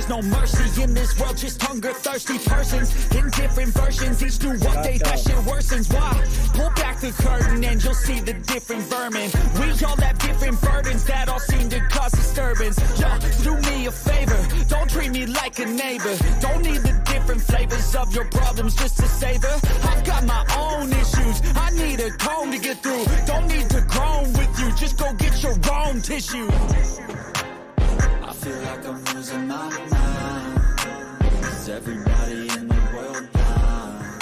There's no mercy in this world, just hunger-thirsty persons in different versions. Each new update, that shit worsens. Why? Pull back the curtain and you'll see the different vermin. We all have different burdens that all seem to cause disturbance. Yo, do me a favor, don't treat me like a neighbor. Don't need the different flavors of your problems just to savor. I've got my own issues, I need a comb to get through. Don't need to groan with you, just go get your own tissue. I feel like I'm losing my mind. Is everybody in the world blind?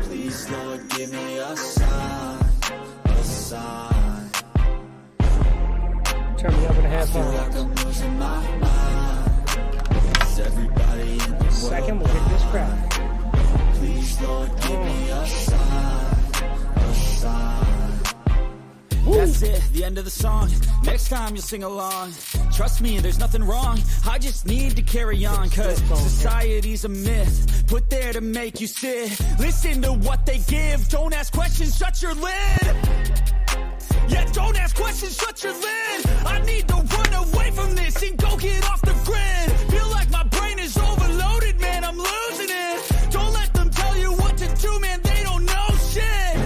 Please, Lord, give me a sign, a sign. Turn me up in a half I feel like I'm losing my mind. Is everybody in the world second, we'll get this crowd. Please, Lord, give me a sign, a sign. That's it, the end of the song. Next time you'll sing along. Trust me, there's nothing wrong. I just need to carry on, cause society's a myth put there to make you sit. Listen to what they give. Don't ask questions, shut your lid. Yeah, don't ask questions, shut your lid. I need to run away from this and go get off the grid. Feel like my brain is overloaded, man, I'm losing it. Don't let them tell you what to do, man, they don't know shit.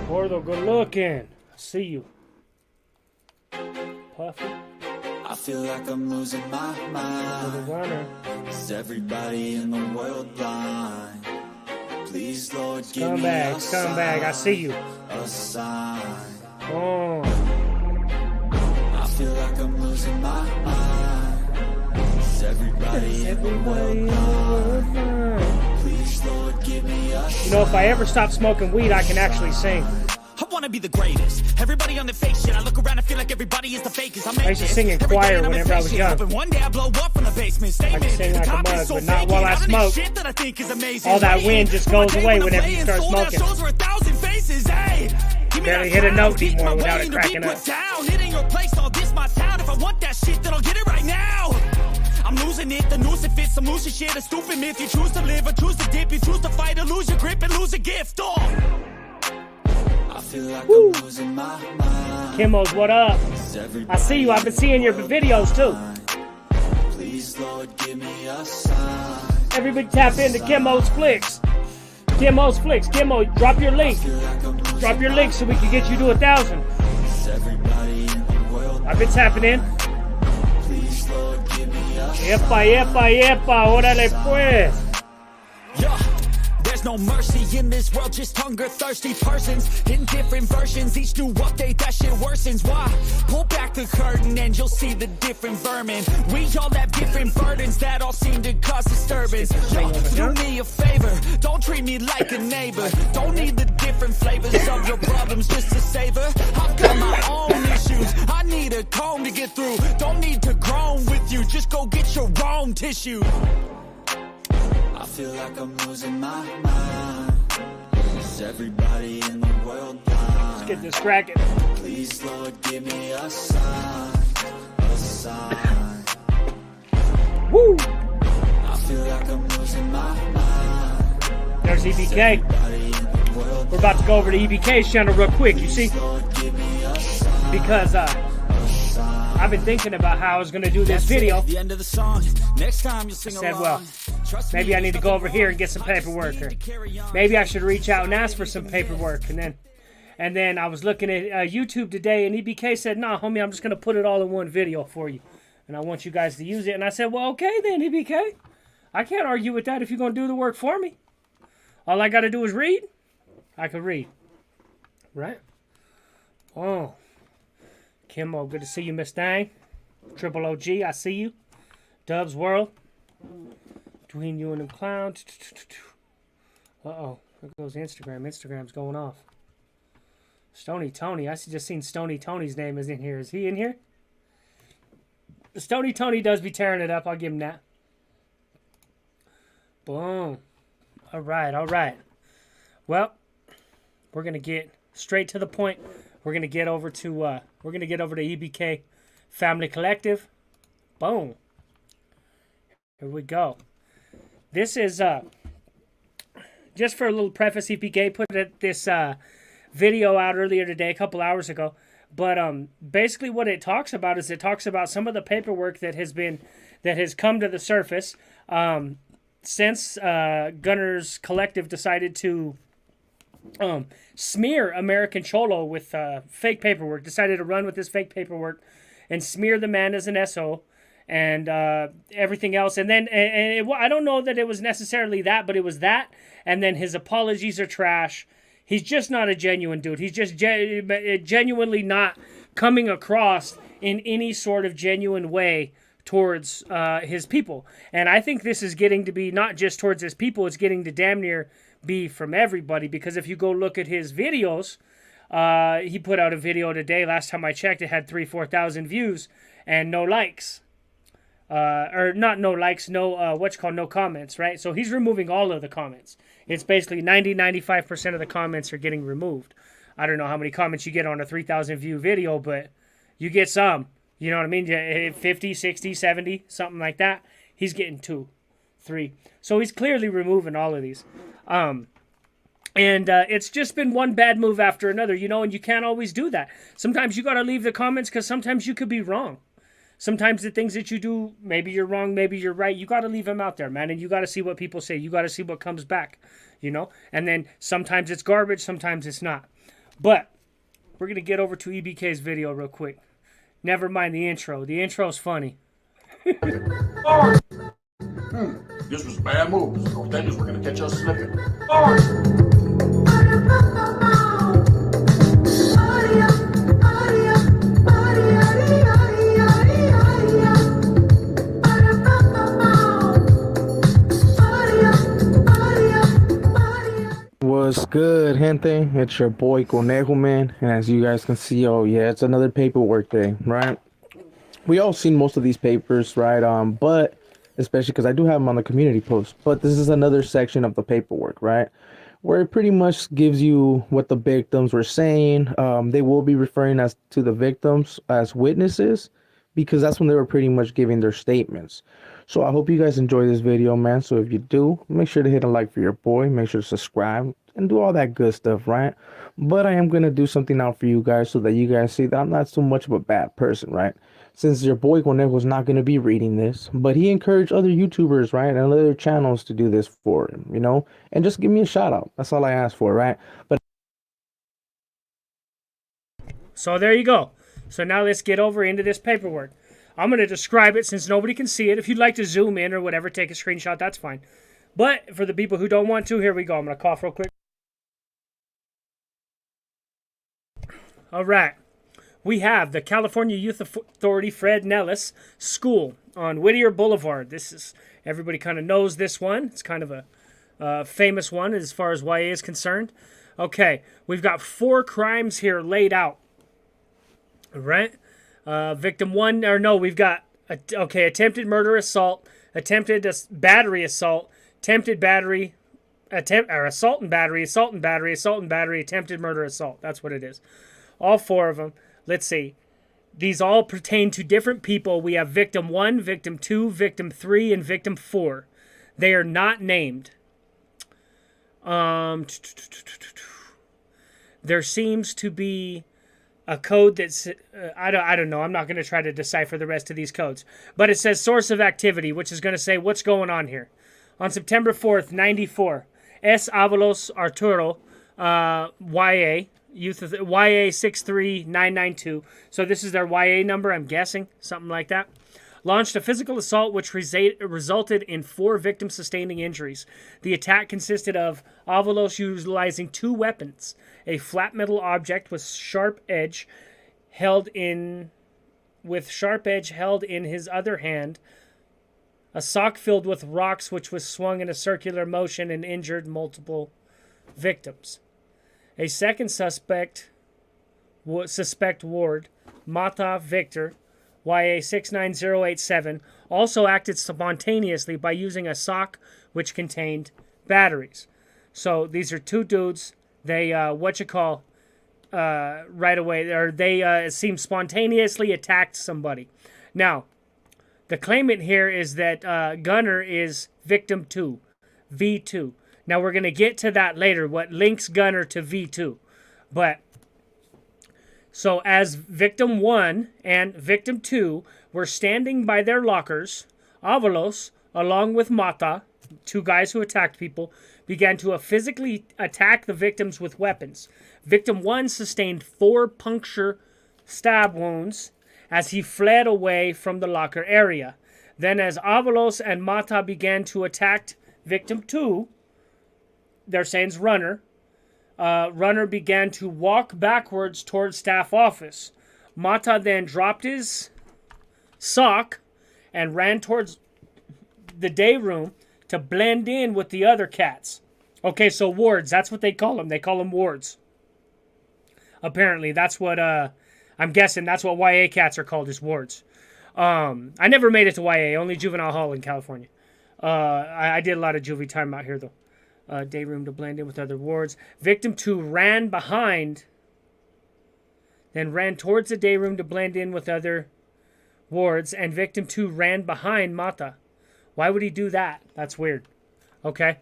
Gordo, good looking. I see you. Puffy. I feel like I'm losing my mind. Runner. Is everybody in the world blind? Please, Lord, give me a sign. Scumbag, I see you. A sign. Oh. I feel like I'm losing my mind. Is everybody in the world blind? Please, Lord, give me a sign. You know, if I ever stop smoking weed, I can actually sing. I wanna be the greatest. Everybody on the fake shit. I look around and feel like everybody is the fakest. I used to sing in choir whenever I was young. One day I blow up from the basement. I can sing like a mug, but not while I smoke. All that wind just goes away whenever you start smoking. Barely hit a note anymore without it cracking up. Hitting your place, all this my town. If I want that shit, then I'll get it right now. I'm losing it, the noose it fits, some losing shit, a stupid myth. You choose to live or choose to dip, you choose to fight or lose your grip and lose a gift. I feel like I'm losing my mind. Kimmo's, what up? I see you. I've been seeing your videos too. Please, Lord, give me a sign. Everybody tap into Kimmo's Flicks. Kimmo's Flicks. Kimmo, drop your link. Drop your link so we can get you to 1,000. I've been tapping in. Epa, órale pues. There's no mercy in this world, just hunger-thirsty persons in different versions. Each new update, that shit worsens. Why? Pull back the curtain and you'll see the different vermin. We all have different burdens that all seem to cause disturbance. Yo, do me a favor, don't treat me like a neighbor. Don't need the different flavors of your problems just to savor. I've got my own issues, I need a comb to get through. Don't need to groan with you, just go get your own tissue. I feel like I'm losing my mind. Is everybody in the world blind? Let's get this cracking. Please, Lord, give me a sign, a sign. Woo! I feel like I'm losing my mind. There's EBK. We're about to go over to EBK's channel real quick, you see? Because I've been thinking about how I was going to do this video. The end of the song. Next time you'll sing I said, well, maybe I need to go over here and get some paperwork, or maybe I should reach out and ask for some paperwork. And then I was looking at YouTube today, and EBK said, nah, homie, I'm just going to put it all in one video for you, and I want you guys to use it. And I said, well, okay then, EBK. I can't argue with that if you're going to do the work for me. All I got to do is read. I can read. Right? Oh. Kimmo, good to see you, Miss Dang. Triple OG, I see you. Dubs World. Between you and them clowns. Uh-oh. There goes Instagram. Instagram's going off. Stony Tony. I just seen Stony Tony's name is in here. Is he in here? Stony Tony does be tearing it up. I'll give him that. Boom. All right, all right. Well, we're going to get straight to the point. We're going to get over to EBK Family Collective. Boom. Here we go. This is just for a little preface, EPK put this video out earlier today, a couple hours ago. But basically, what it talks about is it talks about some of the paperwork that has come to the surface since Gunners Collective decided to smear American Cholo with fake paperwork. Decided to run with this fake paperwork and smear the man as an SO and everything else. And then I don't know that it was necessarily that, but it was that. And then his apologies are trash. He's just not a genuine dude. He's just genuinely not coming across in any sort of genuine way towards his people. And I think this is getting to be not just towards his people, it's getting to damn near be from everybody. Because if you go look at his videos, he put out a video today. Last time I checked, it had 3,000-4,000 views and no likes. Or not no likes, no no comments, right? So he's removing all of the comments. It's basically 95% of the comments are getting removed. I don't know how many comments you get on a 3,000 view video, but you get some. You know what I mean? 50, 60, 70, something like that. He's getting 2, 3. So he's clearly removing all of these. And it's just been one bad move after another, and you can't always do that. Sometimes you got to leave the comments because sometimes you could be wrong. Sometimes the things that you do, maybe you're wrong, maybe you're right. You got to leave them out there, man. And you got to see what people say. You got to see what comes back, And then sometimes it's garbage, sometimes it's not. But we're going to get over to EBK's video real quick. Never mind the intro. The intro's funny. This was bad moves. Those things were going to catch us slipping. What's good, gente? It's your boy Conejo, man. And as you guys can see, oh yeah, it's another paperwork day, right? We all seen most of these papers, right? But especially because I do have them on the community post. But this is another section of the paperwork, right? Where it pretty much gives you what the victims were saying. They will be referring to the victims as witnesses because that's when they were pretty much giving their statements. So I hope you guys enjoy this video, man. So if you do, make sure to hit a like for your boy. Make sure to subscribe and do all that good stuff, right? But I am going to do something out for you guys so that you guys see that I'm not so much of a bad person, right? Since your boy Conejo is not going to be reading this, but he encouraged other YouTubers, right, and other channels to do this for him, and just give me a shout out. That's all I ask for, right? But so there you go. So now let's get over into this paperwork. I'm going to describe it since nobody can see it. If you'd like to zoom in or whatever, take a screenshot, that's fine. But for the people who don't want to, here we go. I'm going to cough real quick. All right. We have the California Youth Authority Fred Nellis School on Whittier Boulevard. This is, everybody kind of knows this one. It's kind of a famous one as far as YA is concerned. Okay, we've got 4 crimes here laid out. All right. Victim 1, or no, we've got, attempted murder assault, attempted battery assault, attempted battery, assault and battery, assault and battery, assault and battery, attempted murder assault. That's what it is. All 4 of them. Let's see. These all pertain to different people. We have victim 1, victim 2, victim 3, and victim 4. They are not named. There seems to be a code that's, I don't know. I'm not going to try to decipher the rest of these codes. But it says source of activity, which is going to say what's going on here. On September 4th, 94, S. Avalos Arturo, YA, Youth of YA 63992. So this is their YA number, I'm guessing, something like that. Launched a physical assault which resulted in 4 victims sustaining injuries. The attack consisted of Avalos utilizing 2 weapons: a flat metal object with sharp edge held in his other hand, a sock filled with rocks which was swung in a circular motion and injured multiple victims. A second suspect Ward, Mata Victor, YA 69087, also acted spontaneously by using a sock which contained batteries. So these are 2 dudes. They, right away, or they seem spontaneously attacked somebody. Now, the claimant here is that Gunner is victim 2, V2. Now we're going to get to that later, what links Gunner to V2. But, so as victim 1 and victim 2 were standing by their lockers, Avalos, along with Mata, 2 guys who attacked people, began to physically attack the victims with weapons. Victim 1 sustained 4 puncture stab wounds as he fled away from the locker area. Then as Avalos and Mata began to attack victim 2, they're saying it's Runner, Runner began to walk backwards towards staff office. Mata then dropped his sock and ran towards the day room to blend in with the other cats. Okay, so wards, that's what they call them. They call them wards. Apparently, that's what, I'm guessing that's what YA cats are called, is wards. I never made it to YA, only juvenile hall in California. I did a lot of juvie time out here, though. Day room to blend in with other wards. Victim 2 ran behind, then ran towards the day room to blend in with other wards, and victim 2 ran behind Mata. Why would he do that? That's weird. Okay.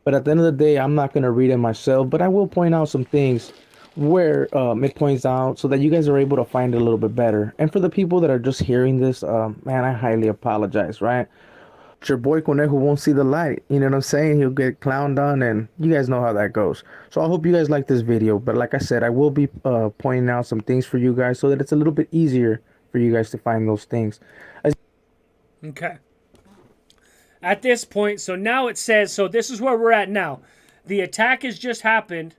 But at the end of the day, I'm not going to read it myself, but I will point out some things where it points out so that you guys are able to find it a little bit better. And for the people that are just hearing this, man, I highly apologize, right? Your boy Conejo won't see the light. You know what I'm saying? He'll get clowned on, and you guys know how that goes. So I hope you guys like this video. But like I said, I will be pointing out some things for you guys so that it's a little bit easier for you guys to find those things. Okay. At this point, so now it says, so this is where we're at now. The attack has just happened.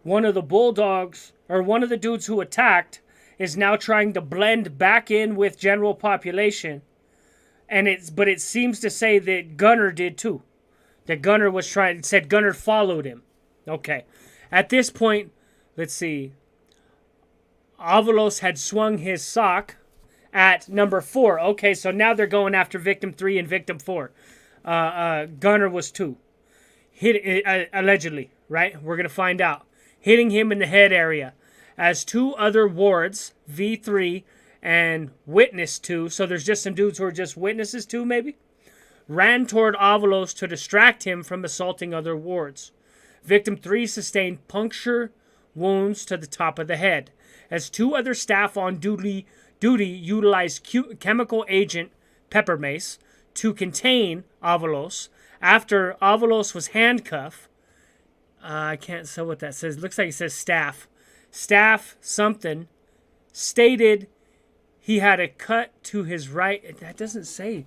One of the bulldogs, or one of the dudes who attacked, is now trying to blend back in with general population. But it seems to say that Gunner did too. That Gunner was trying, it said Gunner followed him. Okay. At this point, let's see. Avalos had swung his sock at number 4. Okay, so now they're going after victim 3 and victim 4. Gunner was 2. Allegedly, right? We're going to find out. Hitting him in the head area. As 2 other wards, V3 and Witness 2, so there's just some dudes who are just witnesses too, maybe, ran toward Avalos to distract him from assaulting other wards. Victim 3 sustained puncture wounds to the top of the head. As 2 other staff on duty utilized chemical agent pepper mace to contain Avalos. After Avalos was handcuffed, I can't say what that says. Looks like it says staff. Staff something stated he had a cut to his right. That doesn't say.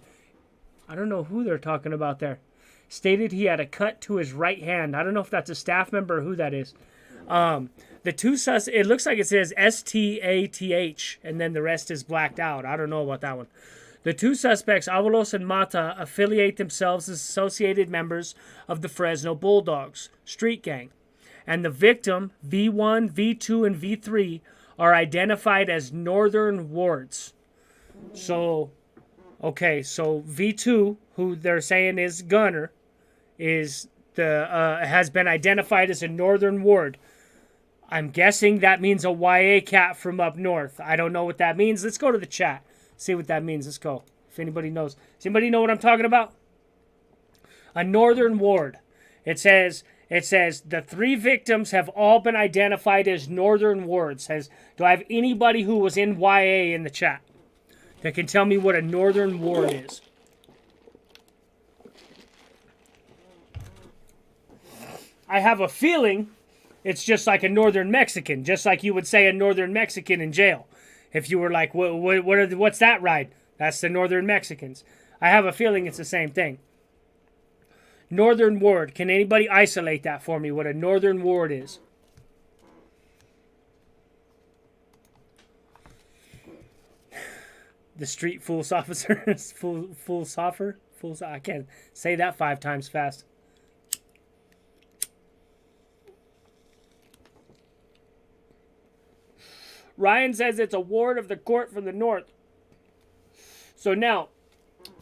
I don't know who they're talking about there. Stated he had a cut to his right hand. I don't know if that's a staff member or who that is. The 2 it looks like it says STATH, and then the rest is blacked out. I don't know about that one. The 2 suspects, Avalos and Mata, affiliate themselves as associated members of the Fresno Bulldogs street gang. And the victim, V1, V2, and V3, are identified as Northern wards. So, okay, so V2, who they're saying is Gunner, is has been identified as a Northern ward. I'm guessing that means a YA cat from up north. I don't know what that means. Let's go to the chat. See what that means. Let's go. If anybody knows. Does anybody know what I'm talking about? A Northern ward. It says the 3 victims have all been identified as Northern wards. Do I have anybody who was in YA in the chat that can tell me what a Northern ward is? I have a feeling it's just like a Northern Mexican, just like you would say a Northern Mexican in jail. If you were like, what's that ride? That's the Northern Mexicans. I have a feeling it's the same thing. Northern ward. Can anybody isolate that for me, what a Northern ward is? The street fools officer. Fool soffer. I can't say that 5 times fast. Ryan says it's a ward of the court from the north. So now,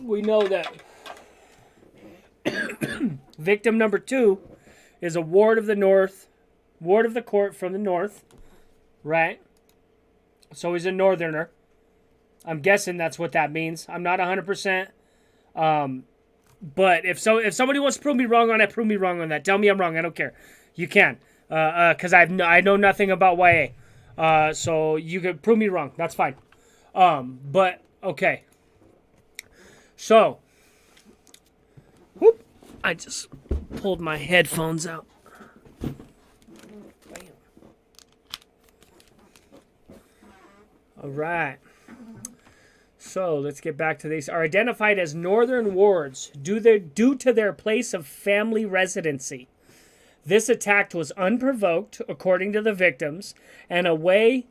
we know that victim number 2 is a ward of the north, ward of the court from the north, right? So he's a northerner. I'm guessing that's what that means. I'm not 100%. But if somebody wants to prove me wrong on that, prove me wrong on that. Tell me I'm wrong. I don't care. You can, because I know nothing about YA. So you can prove me wrong. That's fine. But okay. So, whoop, I just pulled my headphones out. Bam. All right. So let's get back to these. Are identified as northern wards due to their place of family residency. This attack was unprovoked, according to the victims, and a way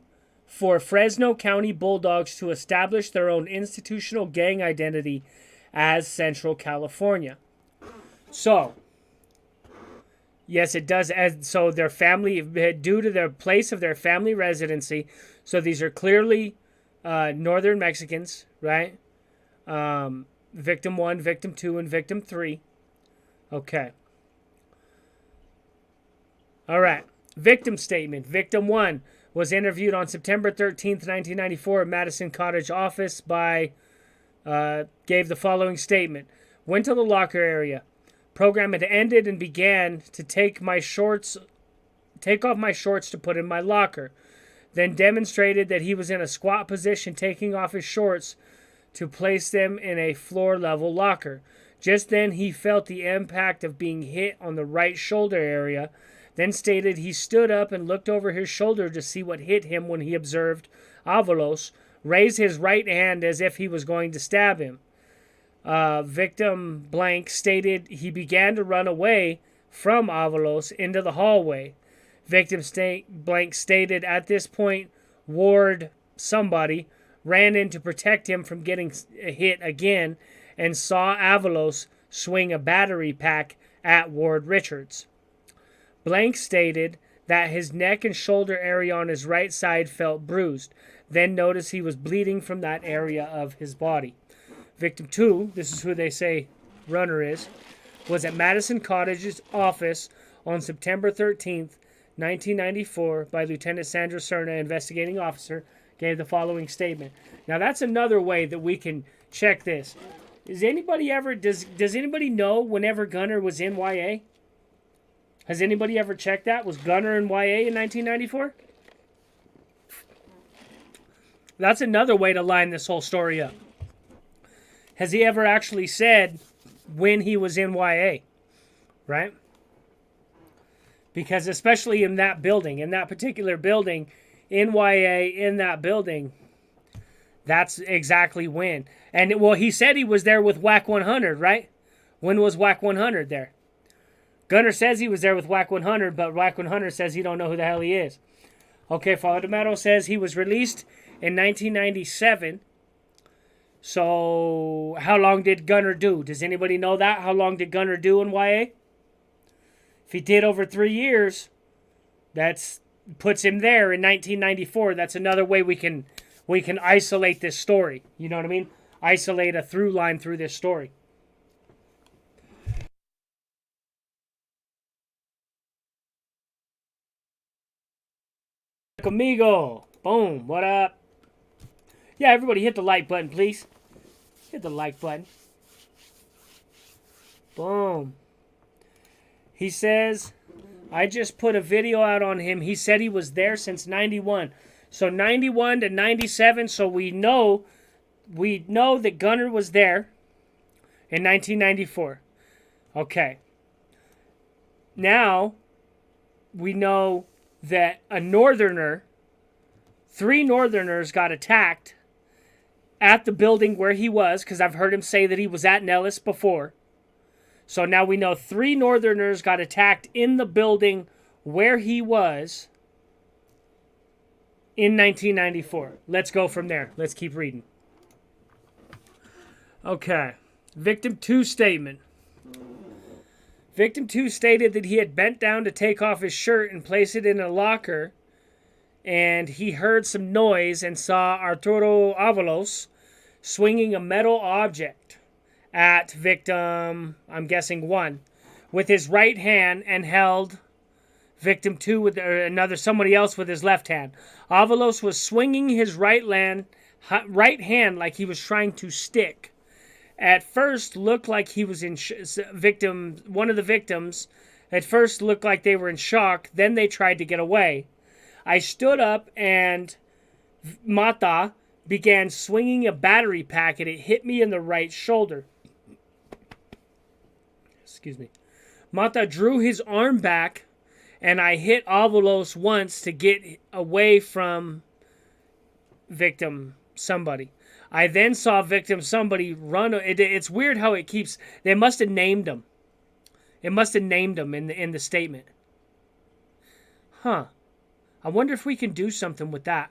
for Fresno County Bulldogs to establish their own institutional gang identity as Central California. So, yes, it does. So their family, due to their place of their family residency, so these are clearly northern Mexicans, right? Victim 1, Victim 2, and Victim 3. Okay. All right. Victim statement. Victim 1 was interviewed on September 13th, 1994 at Madison Cottage office gave the following statement. Went to the locker area. Program had ended and began to take off my shorts to put in my locker. Then demonstrated that he was in a squat position, taking off his shorts to place them in a floor-level locker. Just then, he felt the impact of being hit on the right shoulder area, then stated he stood up and looked over his shoulder to see what hit him when he observed Avalos raise his right hand as if he was going to stab him. Victim blank stated he began to run away from Avalos into the hallway. Victim blank stated at this point, Ward somebody ran in to protect him from getting hit again and saw Avalos swing a battery pack at Ward Richards. Blank stated that his neck and shoulder area on his right side felt bruised, then noticed he was bleeding from that area of his body. Victim 2, this is who they say runner is, was at Madison Cottage's office on September 13th, 1994 by Lieutenant Sandra Cerna, investigating officer, gave the following statement. Now that's another way that we can check this. Does anybody know whenever Gunner was in YA? Has anybody ever checked that? Was Gunner in YA in 1994? That's another way to line this whole story up. Has he ever actually said when he was in YA? Right? Because especially in that building, in that particular building, in YA, in that building, that's exactly when. And, well, he said he was there with WAC 100, right? When was WAC 100 there? Gunner says he was there with WAC 100, but WAC 100 says he don't know who the hell he is. Okay, Father Tomato says he was released in 1997. So, how long did Gunner do? Does anybody know that? How long did Gunner do in YA? If he did over 3 years, that puts him there in 1994. That's another way we can isolate this story. You know what I mean? Isolate a through line through this story. Amigo. Boom. What up? Yeah, everybody hit the like button, please. Hit the like button. Boom. He says, I just put a video out on him. He said he was there since 91. So 91 to 97. So we know that Gunner was there in 1994. Okay. Now, we know that a northerner, 3 northerners got attacked at the building where he was, because I've heard him say that he was at Nellis before. So now we know 3 northerners got attacked in the building where he was in 1994. Let's go from there. Let's keep reading. Okay. Victim 2 statement. Victim 2 stated that he had bent down to take off his shirt and place it in a locker, and he heard some noise and saw Arturo Avalos swinging a metal object at victim, I'm guessing 1, with his right hand, and held victim 2 with somebody else with his left hand. Avalos was swinging his right hand like he was trying to stick, at first looked like he was in one of the victims at first looked like they were in shock. Then they tried to get away. I stood up and Mata began swinging a battery pack and it hit me in the right shoulder. Excuse me. Mata drew his arm back and I hit Avalos once to get away from victim somebody. I then saw victim somebody run. It's weird how it keeps. They must have named him. It must have named him in the statement. Huh. I wonder if we can do something with that.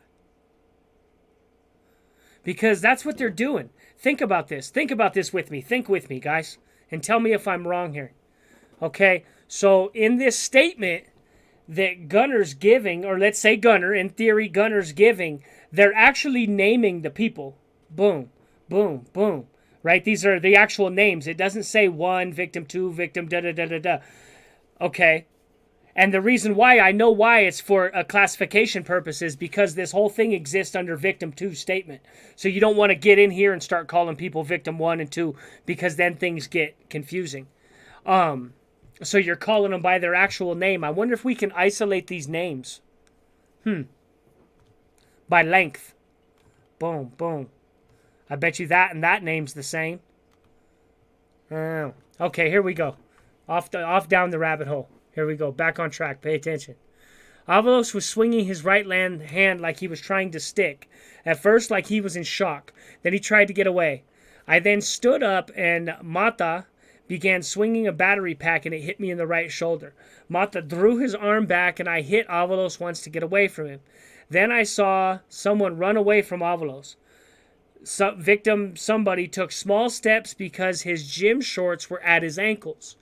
Because that's what they're doing. Think about this. Think about this with me. Think with me, guys. And tell me if I'm wrong here. Okay? So in this statement that Gunner's giving, or let's say Gunner, in theory Gunner's giving, they're actually naming the people. Boom, boom, boom. Right? These are the actual names. It doesn't say 1, victim 2, victim da-da-da-da-da. Okay? And the reason why, I know why it's for a classification purposes, because this whole thing exists under victim 2 statement. So you don't want to get in here and start calling people victim 1 and 2, because then things get confusing. So you're calling them by their actual name. I wonder if we can isolate these names. By length. Boom, boom. I bet you that and that name's the same. Okay, here we go. Off down the rabbit hole. Here we go. Back on track. Pay attention. Avalos was swinging his right hand like he was trying to stick. At first, like he was in shock. Then he tried to get away. I then stood up and Mata began swinging a battery pack and it hit me in the right shoulder. Mata drew his arm back and I hit Avalos once to get away from him. Then I saw someone run away from Avalos. Victim somebody took small steps because his gym shorts were at his ankles.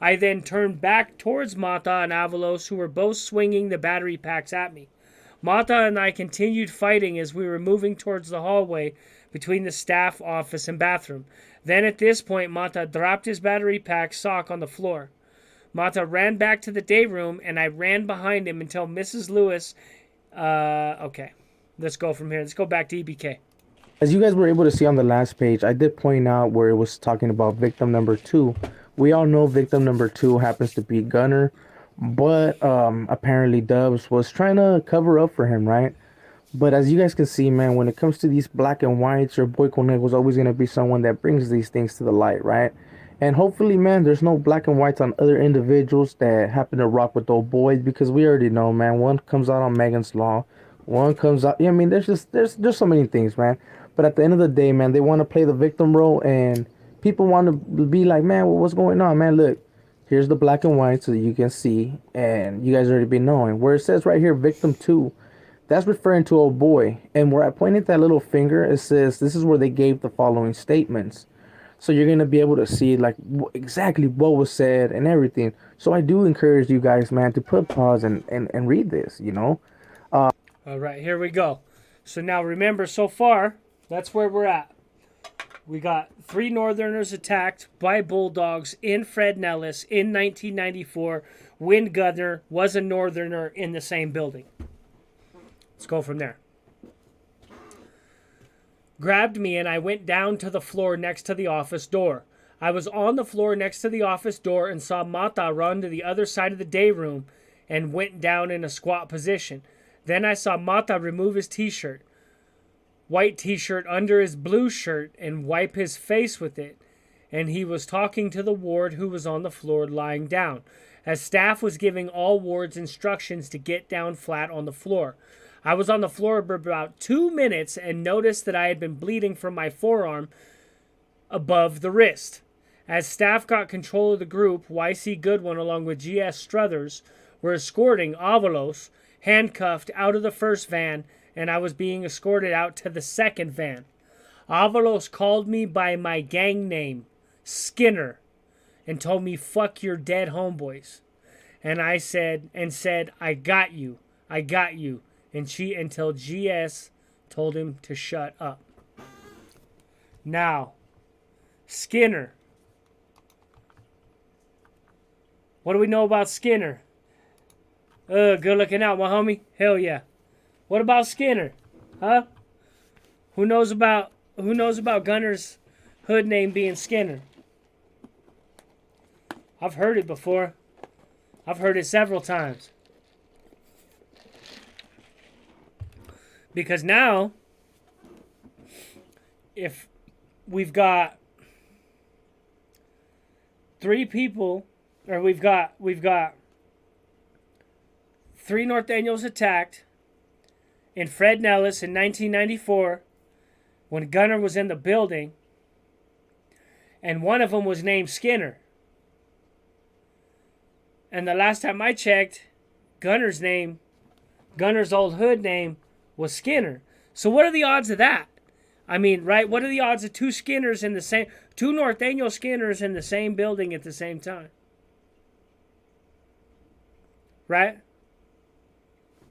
I then turned back towards Mata and Avalos, who were both swinging the battery packs at me. Mata and I continued fighting as we were moving towards the hallway between the staff office and bathroom. Then at this point, Mata dropped his battery pack sock on the floor. Mata ran back to the day room, and I ran behind him until Mrs. Lewis... okay, let's go from here. Let's go back to EBK. As you guys were able to see on the last page, I did point out where it was talking about victim number 2. We all know victim number 2 happens to be Gunner, but apparently Dubs was trying to cover up for him, right? But as you guys can see, man, when it comes to these black and whites, your boy Conejo is always going to be someone that brings these things to the light, right? And hopefully, man, there's no black and whites on other individuals that happen to rock with old boys, because we already know, man, one comes out on Megan's Law, one comes out, I mean, there's so many things, man. But at the end of the day, man, they want to play the victim role, and people want to be like, man, well, what's going on, man? Look, here's the black and white so that you can see, and you guys already be knowing. Where it says right here, victim 2, that's referring to old boy. And where I pointed that little finger, it says this is where they gave the following statements. So you're going to be able to see like exactly what was said and everything. So I do encourage you guys, man, to put pause and read this, you know. All right, here we go. So now remember, so far, that's where we're at. We got 3 Northerners attacked by Bulldogs in Fred Nellis in 1994 when Gunner was a Northerner in the same building. Let's go from there. Grabbed me and I went down to the floor next to the office door. I was on the floor next to the office door and saw Mata run to the other side of the day room and went down in a squat position. Then I saw Mata remove his t-shirt, white t-shirt under his blue shirt, and wipe his face with it. And he was talking to the ward who was on the floor lying down, as staff was giving all wards instructions to get down flat on the floor. I was on the floor for about 2 minutes and noticed that I had been bleeding from my forearm above the wrist. As staff got control of the group, YC Goodwin along with GS Struthers were escorting Avalos, handcuffed, out of the first van, and I was being escorted out to the second van. Avalos called me by my gang name, Skinner, and told me, "Fuck your dead homeboys." And I said, "I got you, until GS told him to shut up. Now, Skinner. What do we know about Skinner? Good looking out, my homie. Hell yeah. What about Skinner? Huh? Who knows about Gunner's hood name being Skinner. I've heard it before. I've heard it several times. Because now, if we've got 3 people, or we've got 3 North Daniels attacked in Fred Nellis in 1994 when Gunner was in the building, and one of them was named Skinner. And the last time I checked, Gunner's old hood name was Skinner. So what are the odds of that? I mean, right? What are the odds of 2 North Daniel Skinners in the same building at the same time? Right?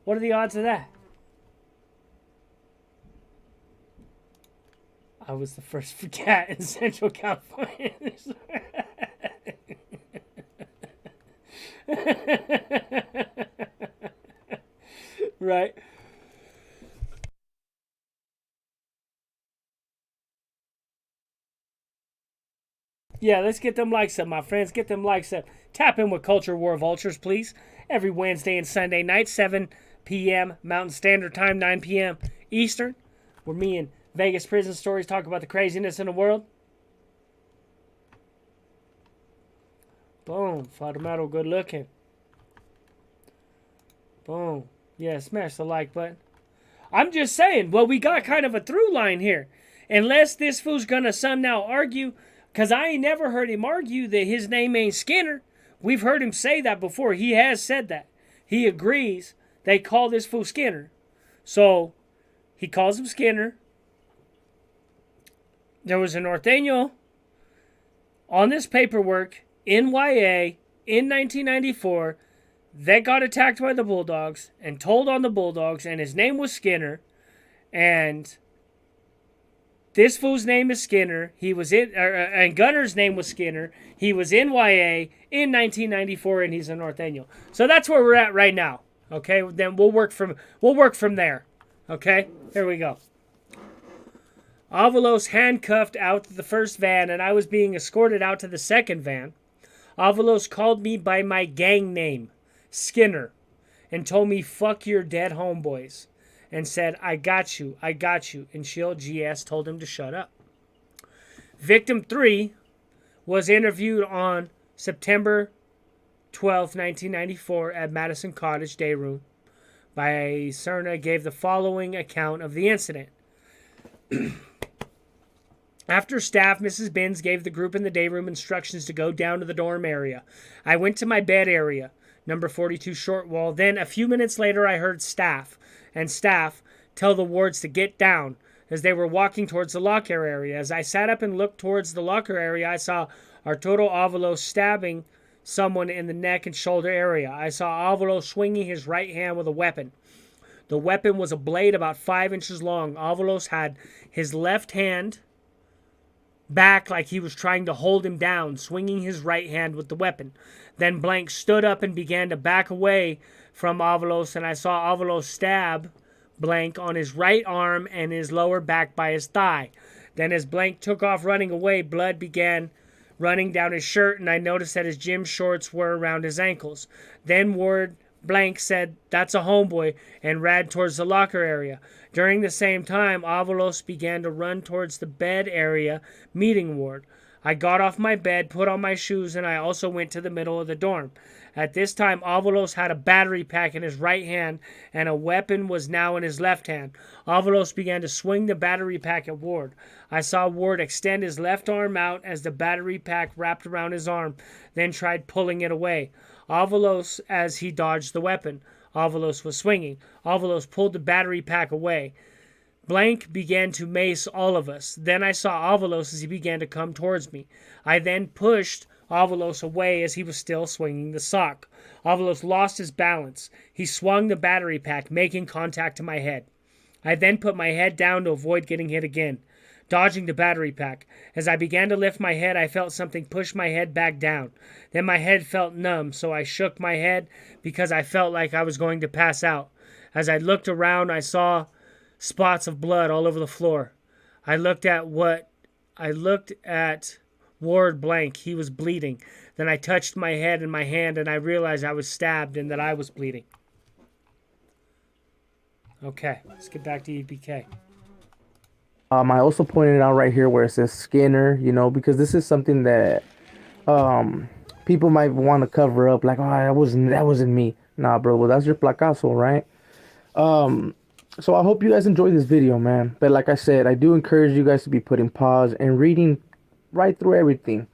What are the odds of that? I was the first cat in Central California. Right? Yeah, let's get them likes up, my friends. Get them likes up. Tap in with Culture War Vultures, please. Every Wednesday and Sunday night, 7 p.m. Mountain Standard Time, 9 p.m. Eastern, where me and Vegas Prison Stories talk about the craziness in the world. Boom. Father Metal, good looking. Boom. Yeah, smash the like button. I'm just saying, well, we got kind of a through line here. Unless this fool's gonna somehow argue, because I ain't never heard him argue that his name ain't Skinner. We've heard him say that before. He has said that. He agrees they call this fool Skinner. So, he calls him Skinner. There was a North Daniel on this paperwork in YA in 1994 that got attacked by the Bulldogs and told on the Bulldogs, and his name was Skinner. And this fool's name is Skinner. He was and Gunner's name was Skinner. He was in YA in 1994, and he's a North Daniel. So that's where we're at right now. Okay, then we'll work from there. Okay, here we go. Avalos handcuffed out to the first van, and I was being escorted out to the second van. Avalos called me by my gang name, Skinner, and told me, fuck your dead homeboys, and said, I got you, and Shield GS told him to shut up. Victim 3 was interviewed on September 12, 1994 at Madison Cottage Day Room by Cerna, gave the following account of the incident. After staff, Mrs. Binns gave the group in the day room instructions to go down to the dorm area. I went to my bed area, number 42 short wall. Then a few minutes later, I heard staff tell the wards to get down as they were walking towards the locker area. As I sat up and looked towards the locker area, I saw Arturo Avalos stabbing someone in the neck and shoulder area. I saw Avalos swinging his right hand with a weapon. The weapon was a blade about 5 inches long. Avalos had his left hand back like he was trying to hold him down, swinging his right hand with the weapon. Then Blank stood up and began to back away from Avalos, and I saw Avalos stab Blank on his right arm and his lower back by his thigh. Then as Blank took off running away, blood began running down his shirt, and I noticed that his gym shorts were around his ankles. Then Ward Blank said, that's a homeboy, and ran towards the locker area. During the same time, Avalos began to run towards the bed area meeting ward. I got off my bed, put on my shoes, and I also went to the middle of the dorm. At this time, Avalos had a battery pack in his right hand, and a weapon was now in his left hand. Avalos began to swing the battery pack at Ward. I saw Ward extend his left arm out as the battery pack wrapped around his arm, then tried pulling it away. Avalos, as he dodged the weapon. Avalos was swinging. Avalos pulled the battery pack away. Blank began to mace all of us. Then I saw Avalos as he began to come towards me. I then pushed Avalos away as he was still swinging the sock. Avalos lost his balance. He swung the battery pack, making contact to my head. I then put my head down to avoid getting hit again, dodging the battery pack. As I began to lift my head, I felt something push my head back down. Then my head felt numb, so I shook my head because I felt like I was going to pass out. As I looked around, I saw spots of blood all over the floor. I looked at what I looked at Ward blank. He was bleeding. Then I touched my head and my hand, and I realized I was stabbed and that I was bleeding. Okay, let's get back to EBK. I also pointed out right here where it says Skinner, you know, because this is something that people might want to cover up, like, oh, that wasn't me. Nah, bro, well, that's your placazo, right? So I hope you guys enjoyed this video, man. But like I said, I do encourage you guys to be putting pause and reading right through everything.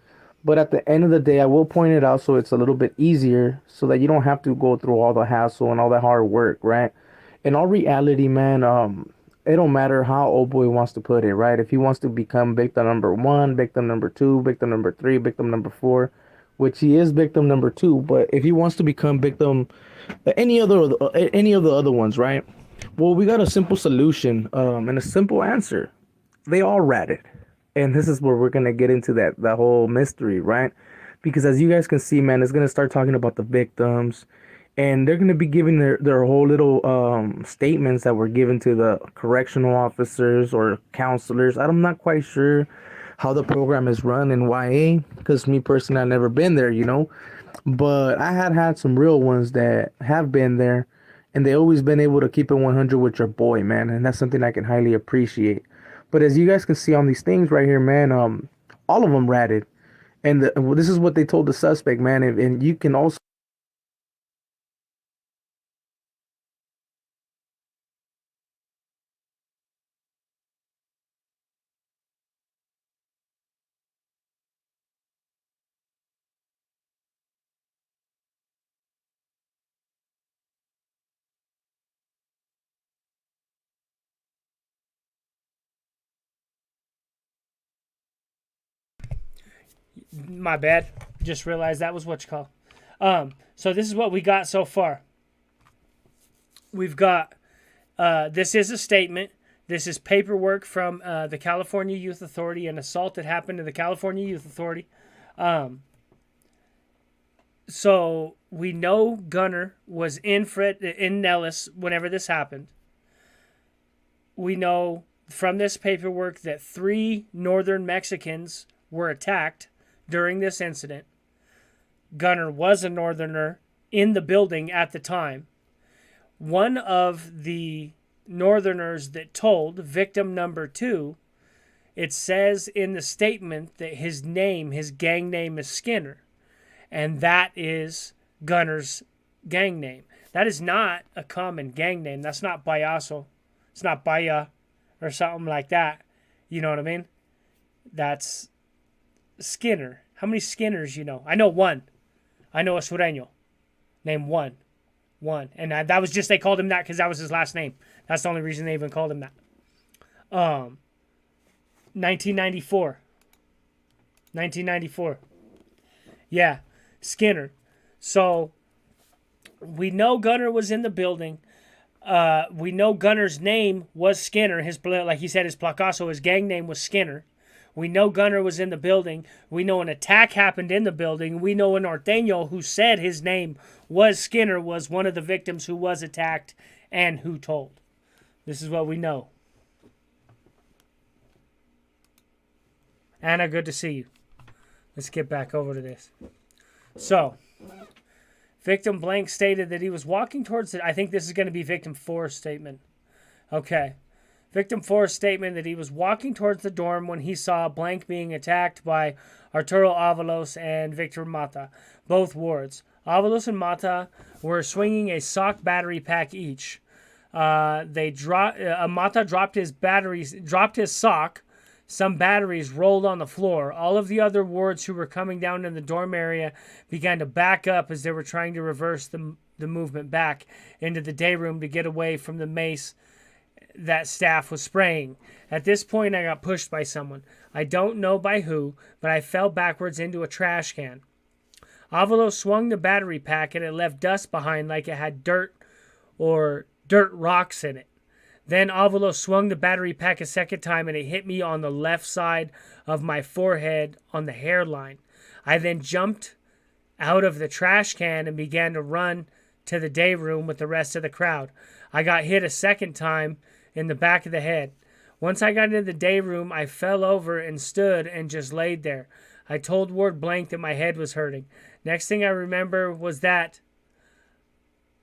But at the end of the day, I will point it out so it's a little bit easier, so that you don't have to go through all the hassle and all that hard work, right? In all reality, man, it don't matter how old boy wants to put it, right? If he wants to become victim number 1, victim number 2, victim number 3, victim number 4, which he is victim number 2, but if he wants to become victim any of the other ones, right? Well, we got a simple solution and a simple answer. They all ratted. And this is where we're going to get into that whole mystery, right? Because as you guys can see, man, it's going to start talking about the victims. And they're going to be giving their whole little statements that were given to the correctional officers or counselors. I'm not quite sure how the program is run in YA. Because me personally, I've never been there, you know. But I had some real ones that have been there. And they always been able to keep it 100 with your boy, man. And that's something I can highly appreciate. But as you guys can see on these things right here, man, all of them ratted. And this is what they told the suspect, man. And you can also... My bad. Just realized that was what you call. So this is what we got so far. We've got, this is a statement. This is paperwork from the California Youth Authority, an assault that happened to the California Youth Authority. So we know Gunner was in Nellis whenever this happened. We know from this paperwork that 3 northern Mexicans were attacked during this incident. Gunner was a northerner in the building at the time. One of the northerners that told, victim number 2, it says in the statement that his gang name is Skinner. And that is Gunner's gang name. That is not a common gang name. That's not Bayaso. It's not Baya or something like that. You know what I mean? That's Skinner. How many Skinners you know? I know one. I know a Sureño. Named One. And that was just, they called him that because that was his last name. That's the only reason they even called him that. 1994. Yeah, Skinner. So, we know Gunner was in the building. We know Gunner's name was Skinner. Like he said, his placazo, his gang name was Skinner. We know Gunner was in the building. We know an attack happened in the building. We know a norteño who said his name was Skinner was one of the victims who was attacked and who told. This is what we know. Anna, good to see you. Let's get back over to this. So, victim blank stated that he was walking towards it. I think this is going to be victim 4's statement. Okay. Victim 4's statement that he was walking towards the dorm when he saw blank being attacked by Arturo Avalos and Victor Mata, both wards. Avalos and Mata were swinging a sock battery pack each. Mata dropped his sock. Some batteries rolled on the floor. All of the other wards who were coming down in the dorm area began to back up as they were trying to reverse the movement back into the day room to get away from the mace that staff was spraying. At this point, I got pushed by someone. I don't know by who, but I fell backwards into a trash can. Avalos swung the battery pack and it left dust behind like it had dirt rocks in it. Then Avalos swung the battery pack a second time and it hit me on the left side of my forehead on the hairline. I then jumped out of the trash can and began to run to the day room with the rest of the crowd. I got hit a second time in the back of the head. Once I got into the day room, I fell over and stood and just laid there. I told Ward Blank that my head was hurting. Next thing I remember was that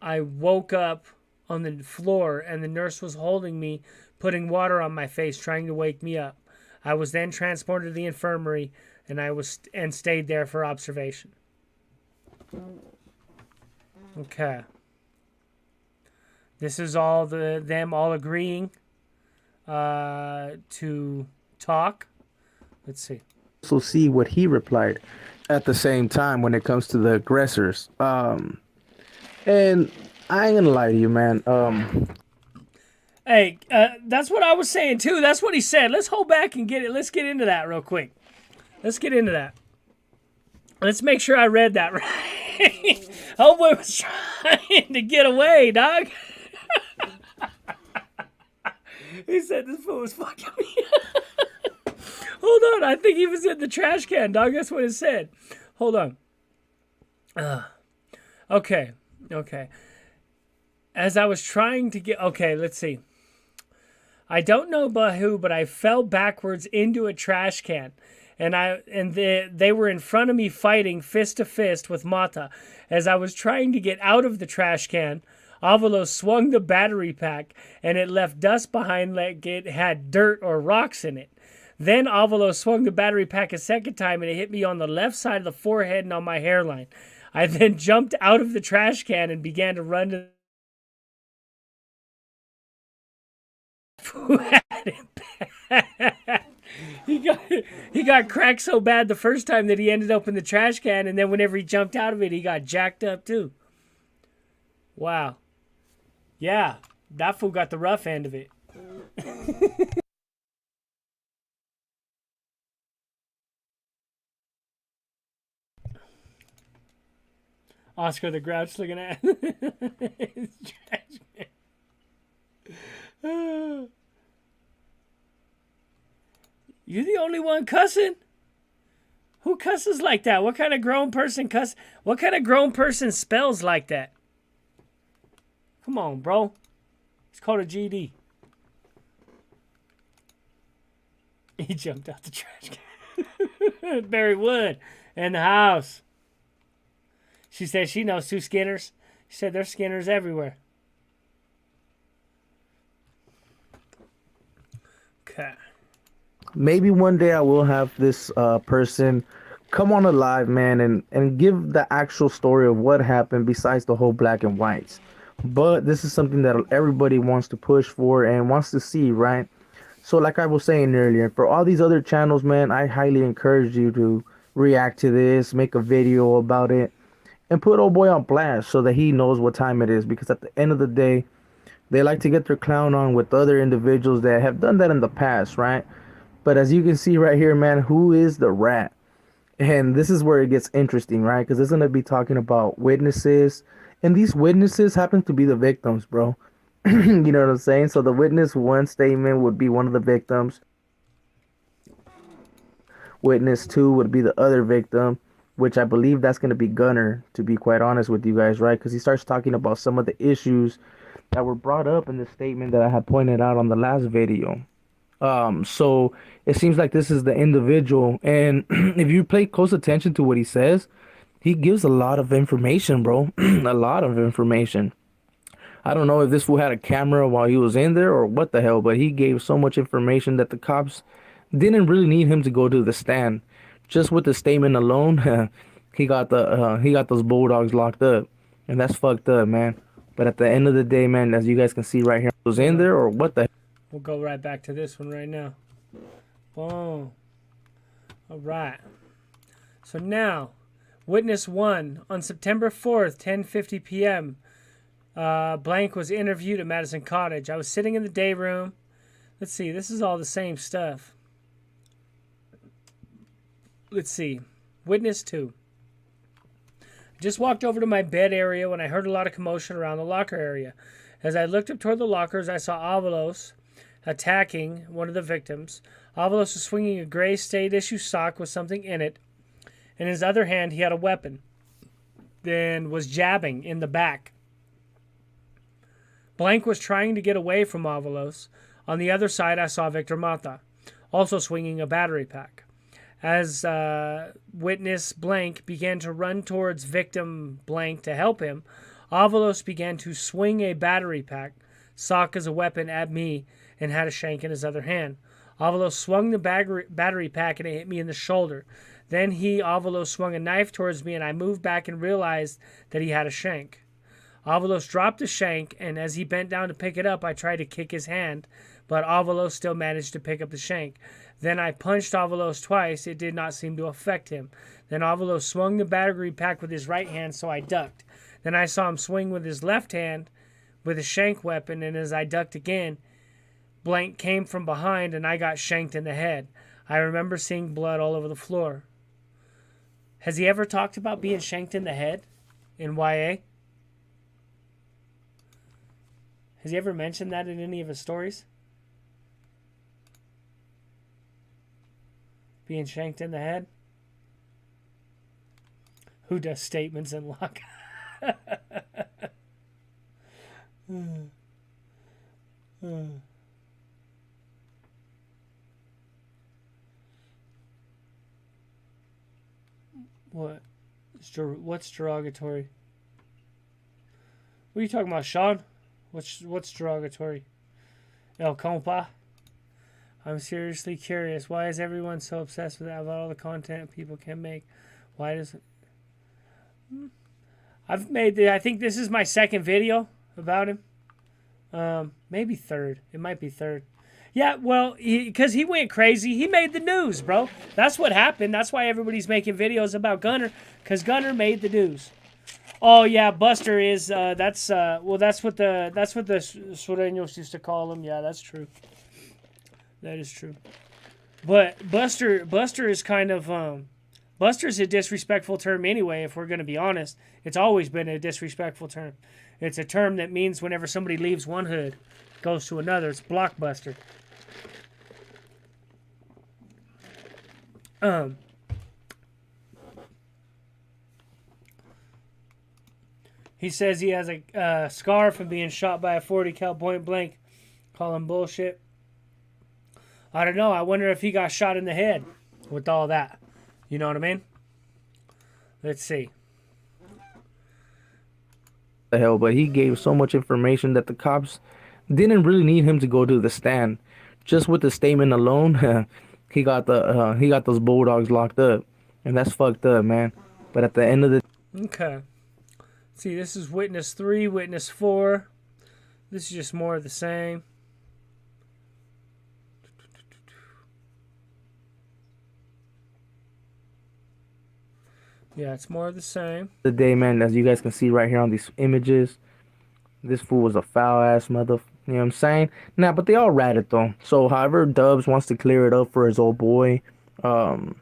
I woke up on the floor and the nurse was holding me, putting water on my face, trying to wake me up. I was then transported to the infirmary and stayed there for observation. Okay. This is all them all agreeing to talk. Let's see. So see what he replied at the same time when it comes to the aggressors. And I ain't gonna lie to you, man. Hey, that's what I was saying too. That's what he said. Let's hold back and get it. Let's get into that real quick. Let's get into that. Let's make sure I read that right. Homeboy was trying to get away, dog. He said this fool was fucking me. Hold on. I think he was in the trash can, dog. That's what it said. Hold on. Okay. As I was trying to get... Okay, let's see. I don't know about who, but I fell backwards into a trash can. And they were in front of me fighting fist to fist with Mata. As I was trying to get out of the trash can, Avalos swung the battery pack and it left dust behind like it had dirt or rocks in it. Then Avalos swung the battery pack a second time and it hit me on the left side of the forehead and on my hairline. I then jumped out of the trash can and began to run to He got cracked so bad the first time that he ended up in the trash can, and then whenever he jumped out of it, he got jacked up too. Wow. Yeah, that fool got the rough end of it. Oscar the Grouch looking at his trash can. You the only one cussing? Who cusses like that? What kind of grown person cuss? What kind of grown person spells like that? Come on, bro. It's called a GD. He jumped out the trash can. Barry Wood in the house. She said she knows two Skinners. She said there's Skinners everywhere. Okay. Maybe one day I will have this person come on a live, man, and give the actual story of what happened besides the whole black and whites. But this is something that everybody wants to push for and wants to see, right? So like I was saying earlier, for all these other channels, man, I highly encourage you to react to this, make a video about it, and put old boy on blast so that he knows what time it is. Because at the end of the day, they like to get their clown on with other individuals that have done that in the past, right? But as you can see right here, man, who is the rat? And this is where it gets interesting, right? Because it's going to be talking about witnesses. And these witnesses happen to be the victims, bro. You know what I'm saying? So the witness one statement would be one of the victims. Witness two would be the other victim, which I believe that's going to be Gunner, to be quite honest with you guys, right? Because he starts talking about some of the issues that were brought up in the statement that I had pointed out on the last video. So it seems like this is the individual, and if you pay close attention to what he says, he gives a lot of information, bro. A lot of information. I don't know if this fool had a camera while he was in there or what the hell, but he gave so much information that the cops didn't really need him to go to the stand. Just with the statement alone, he got those bulldogs locked up, and that's fucked up, man. But at the end of the day, man, as you guys can see right here, was in there or what the hell? We'll go right back to this one right now. Boom. All right. So now, witness 1 on September 4th, 10:50 p.m. Blank was interviewed at Madison Cottage. I was sitting in the day room. Let's see. This is all the same stuff. Let's see. Witness 2. Just walked over to my bed area when I heard a lot of commotion around the locker area. As I looked up toward the lockers, I saw Avalos attacking one of the victims. Avalos was swinging a gray state issue sock with something in it. In his other hand, he had a weapon. Then was jabbing in the back. Blank was trying to get away from Avalos. On the other side, I saw Victor Mata, also swinging a battery pack. As witness blank began to run towards victim blank to help him, Avalos began to swing a battery pack, sock as a weapon, at me and had a shank in his other hand. Avalos swung the battery pack and it hit me in the shoulder. Then Avalos, swung a knife towards me and I moved back and realized that he had a shank. Avalos dropped the shank, and as he bent down to pick it up, I tried to kick his hand, but Avalos still managed to pick up the shank. Then I punched Avalos twice. It did not seem to affect him. Then Avalos swung the battery pack with his right hand, so I ducked. Then I saw him swing with his left hand with a shank weapon, and as I ducked again, blank came from behind, and I got shanked in the head. I remember seeing blood all over the floor. Has he ever talked about being shanked in the head in YA? Has he ever mentioned that in any of his stories? Being shanked in the head? Who does statements in lock? What? What's derogatory? What are you talking about, Sean? What's derogatory? El compa? I'm seriously curious. Why is everyone so obsessed with that about all the content people can make? Why does it... I think this is my second video about him. Maybe third. It might be third. Yeah, well, because he went crazy. He made the news, bro. That's what happened. That's why everybody's making videos about Gunner, because Gunner made the news. Oh yeah, Buster is. That's what the Sureños used to call him. Yeah, that's true. That is true. But Buster is kind of Buster's a disrespectful term anyway. If we're gonna be honest, it's always been a disrespectful term. It's a term that means whenever somebody leaves one hood, goes to another. It's blockbuster. He says he has a scar from being shot by a 40 cal point blank. Call him bullshit. I don't know. I wonder if he got shot in the head with all that. You know what I mean? Let's see. The hell, but he gave so much information that the cops didn't really need him to go to the stand. Just with the statement alone, he got those bulldogs locked up, and that's fucked up, man. But at the end of the okay. See, this is witness 3, witness 4. This is just more of the same. Yeah, it's more of the same. The day, man, as you guys can see right here on these images, this fool was a foul ass mother. You know what I'm saying? Nah, but they all ratted though. So, however, Dubs wants to clear it up for his old boy. Old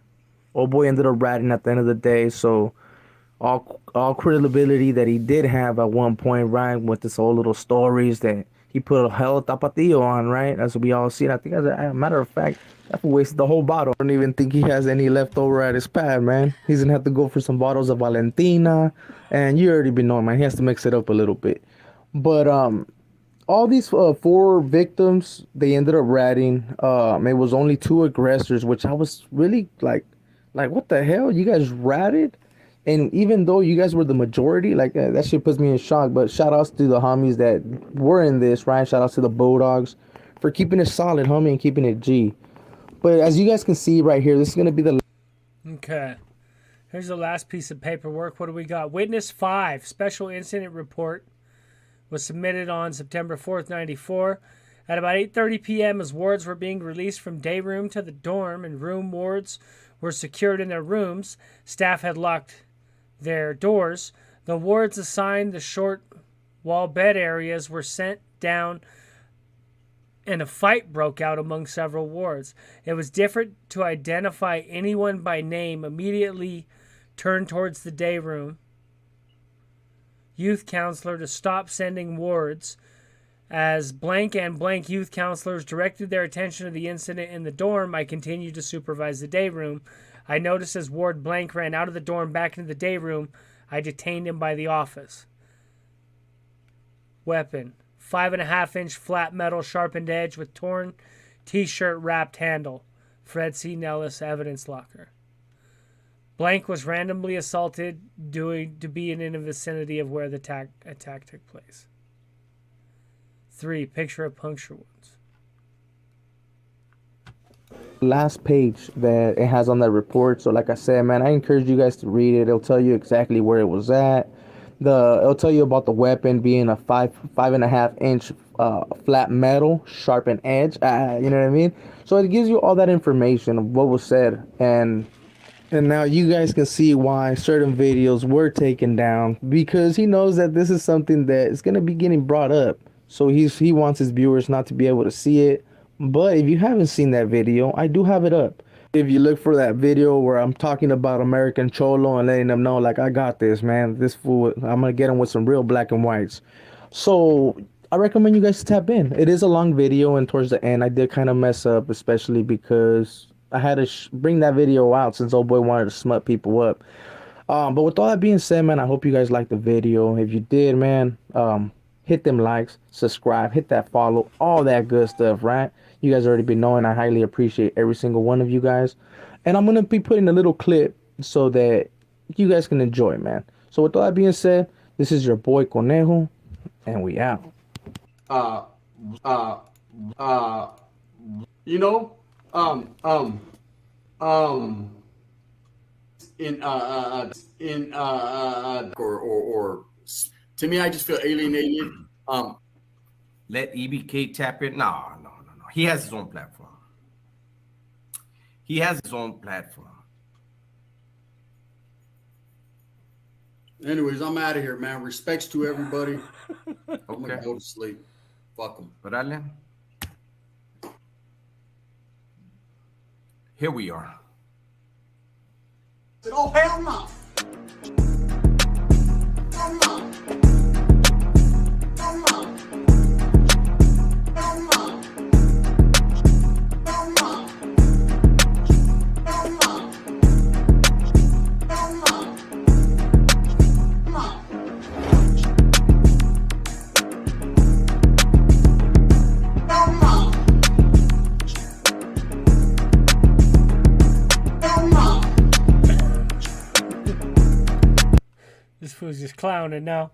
boy ended up ratting at the end of the day. So, all credibility that he did have at one point, right, with this whole little stories that he put a hell of tapatio on, right? As we all see. I think, as a matter of fact, that wasted the whole bottle. I don't even think he has any left over at his pad, man. He's gonna have to go for some bottles of Valentina, and you already been knowing, man. He has to mix it up a little bit. But all these 4 victims, they ended up ratting. It was only 2 aggressors, which I was really like what the hell? You guys ratted? And even though you guys were the majority, like that shit puts me in shock. But shout outs to the homies that were in this, right? Shout outs to the Bulldogs for keeping it solid, homie, and keeping it G. But as you guys can see right here, this is going to be the... Okay. Here's the last piece of paperwork. What do we got? Witness 5, special incident report, was submitted on September 4th, 94. At about 8:30 p.m., as wards were being released from day room to the dorm and room wards were secured in their rooms, staff had locked their doors. The wards assigned the short wall bed areas were sent down, and a fight broke out among several wards. It was different to identify anyone by name. Immediately turned towards the day room youth counselor to stop sending wards. As blank and blank youth counselors directed their attention to the incident in the dorm, I continued to supervise the day room. I noticed as ward blank ran out of the dorm back into the day room, I detained him by the office. Weapon, 5.5-inch flat metal sharpened edge with torn t-shirt wrapped handle. Fred C. Nellis, evidence locker. Blank was randomly assaulted due to being in the vicinity of where the attack took place. 3. Picture of puncture wounds. Last page that it has on that report. So like I said, man, I encourage you guys to read it. It'll tell you exactly where it was at. It'll tell you about the weapon being a 5.5-inch flat metal sharpened edge. You know what I mean? So it gives you all that information of what was said, and now you guys can see why certain videos were taken down, because he knows that this is something that is going to be getting brought up. So he wants his viewers not to be able to see it. But if you haven't seen that video, I do have it up. If you look for that video where I'm talking about American Cholo and letting them know, like, I got this, man. This fool, I'm going to get him with some real black and whites. So I recommend you guys tap in. It is a long video, and towards the end, I did kind of mess up, especially because I had to bring that video out since old boy wanted to smut people up. But with all that being said, man, I hope you guys liked the video. If you did, man, hit them likes, subscribe, hit that follow, all that good stuff, right? You guys already been knowing I highly appreciate every single one of you guys. And I'm going to be putting a little clip so that you guys can enjoy, man. So with all that being said, this is your boy Conejo, and we out. You know, or to me, I just feel alienated. Let EBK tap in. No. He has his own platform. Anyways, I'm out of here, man. Respects to everybody. Okay. I'm gonna go to sleep. Fuck them. Órale. Here we are. Oh, hell no. Hell no. Hell no. Hell no. Hell no. Hell no. Hell no. No. Hell no. Hell no. This fool's just clowning now.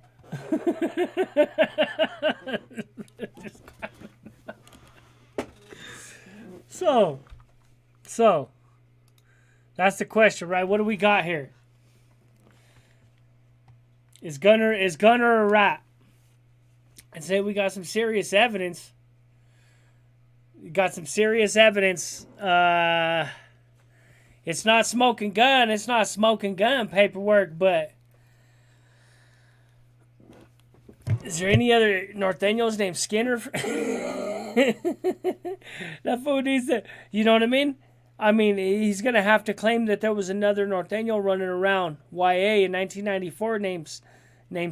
So that's the question, right? What do we got here? Is Gunner a rat? And say we got some serious evidence. It's not smoking gun. It's not smoking gun paperwork, but is there any other Norteños named Skinner? That fool needs to, you know what I mean? I mean, he's going to have to claim that there was another Norteño running around YA in 1994 named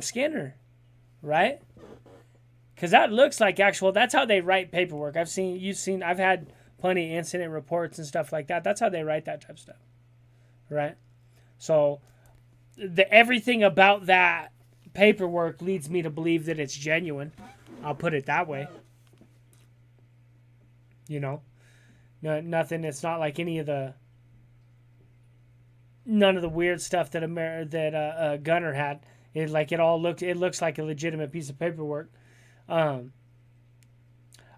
Skinner, right? Because that looks like actual, that's how they write paperwork. I've had plenty of incident reports and stuff like that. That's how they write that type of stuff, right? So everything about that paperwork leads me to believe that it's genuine. I'll put it that way. You know, nothing. It's not like none of the weird stuff that Gunner had. It looks like a legitimate piece of paperwork. I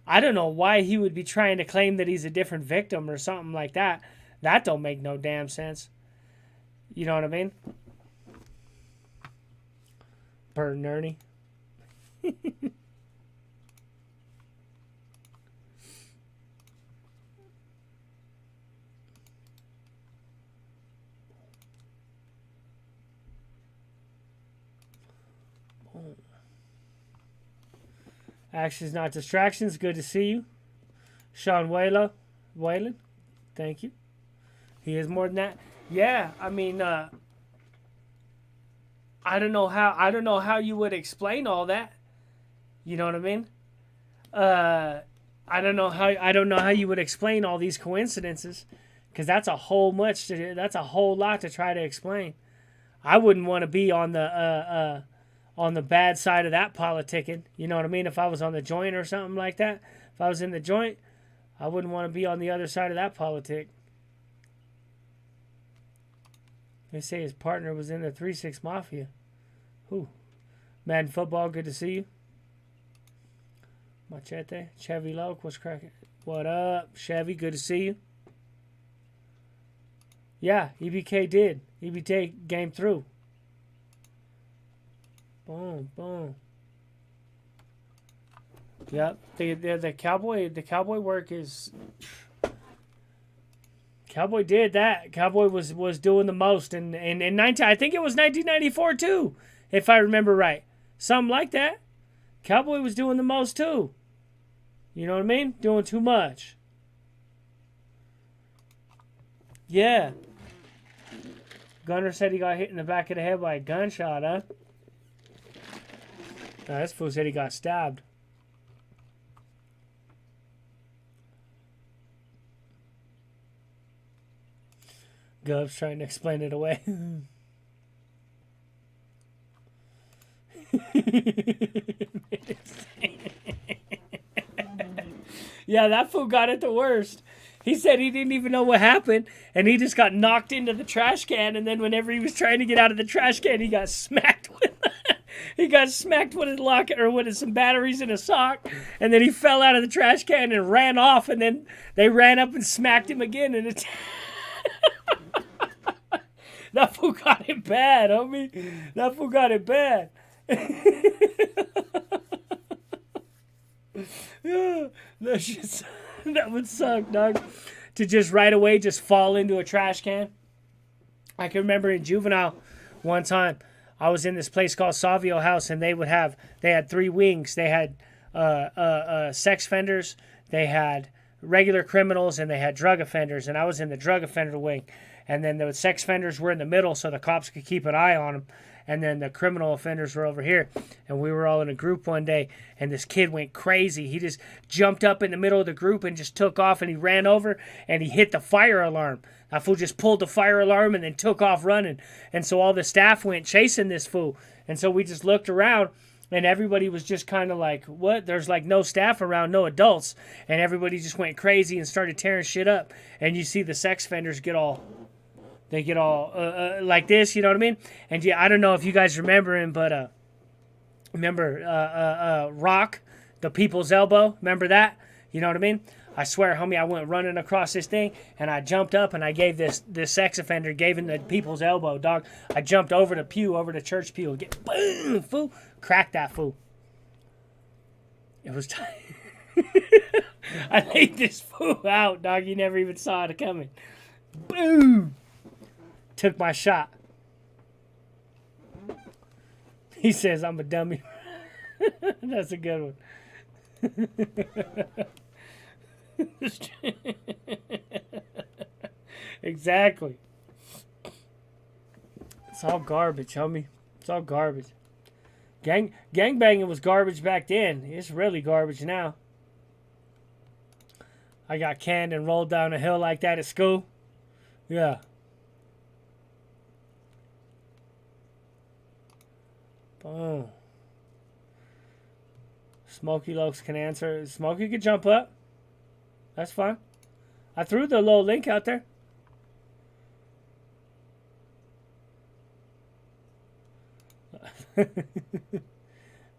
don't know why he would be trying to claim that he's a different victim or something like that. That don't make no damn sense. You know what I mean? Bert and Ernie. Actions, not distractions. Good to see you. Sean Whalen. Thank you. He is more than that. Yeah, I mean, I don't know how you would explain all that. You know what I mean? I don't know how you would explain all these coincidences, because that's a whole lot to try to explain. I wouldn't want to be on on the bad side of that politicking. You know what I mean? If I was on the joint or something like that, if I was in the joint, I wouldn't want to be on the other side of that politic. They say his partner was in the 3-6 Mafia. Who? Madden Football, good to see you. Machete, Chevy Loke, what's cracking? What up, Chevy? Good to see you. Yeah, EBK did. EBK game through. Boom, boom. Yep, the cowboy work is. Cowboy did that. Cowboy was doing the most, and in 19, I think it was 1994 too, if I remember right, something like that. Cowboy was doing the most too. You know what I mean? Doing too much. Yeah. Gunner said he got hit in the back of the head by a gunshot, huh? No, this fool said he got stabbed. Gub's trying to explain it away. Yeah, that fool got it the worst. He said he didn't even know what happened, and he just got knocked into the trash can, and then whenever he was trying to get out of the trash can, he got smacked with his locket or with some batteries in a sock, and then he fell out of the trash can and ran off, and then they ran up and smacked him again, and it that fool got it bad, homie. That fool got it bad. That would suck, dog. To just right away just fall into a trash can. I can remember in juvenile one time, I was in this place called Savio House, and they had 3 wings. They had sex offenders, they had regular criminals, and they had drug offenders. And I was in the drug offender wing. And then the sex offenders were in the middle so the cops could keep an eye on them. And then the criminal offenders were over here. And we were all in a group one day, and this kid went crazy. He just jumped up in the middle of the group and just took off, and he ran over, and he hit the fire alarm. That fool just pulled the fire alarm and then took off running. And so all the staff went chasing this fool. And so we just looked around, and everybody was just kind of like, what? There's like no staff around, no adults. And everybody just went crazy and started tearing shit up. And you see the sex offenders get all like this, you know what I mean? And yeah, I don't know if you guys remember him, but remember Rock, the People's Elbow? Remember that? You know what I mean? I swear, homie, I went running across this thing, and I jumped up, and I gave this sex offender, gave him the People's Elbow, dog. I jumped over the church pew, and get boom, fool, cracked that fool. It was time. I laid this fool out, dog. You never even saw it coming. Boom. Took my shot. He says I'm a dummy. That's a good one. Exactly. It's all garbage, homie. It's all garbage. Gangbanging was garbage back then. It's really garbage now. I got canned and rolled down a hill like that at school. Yeah. Boom. Smokey Lokes can answer. Smokey could jump up. That's fine. I threw the little link out there.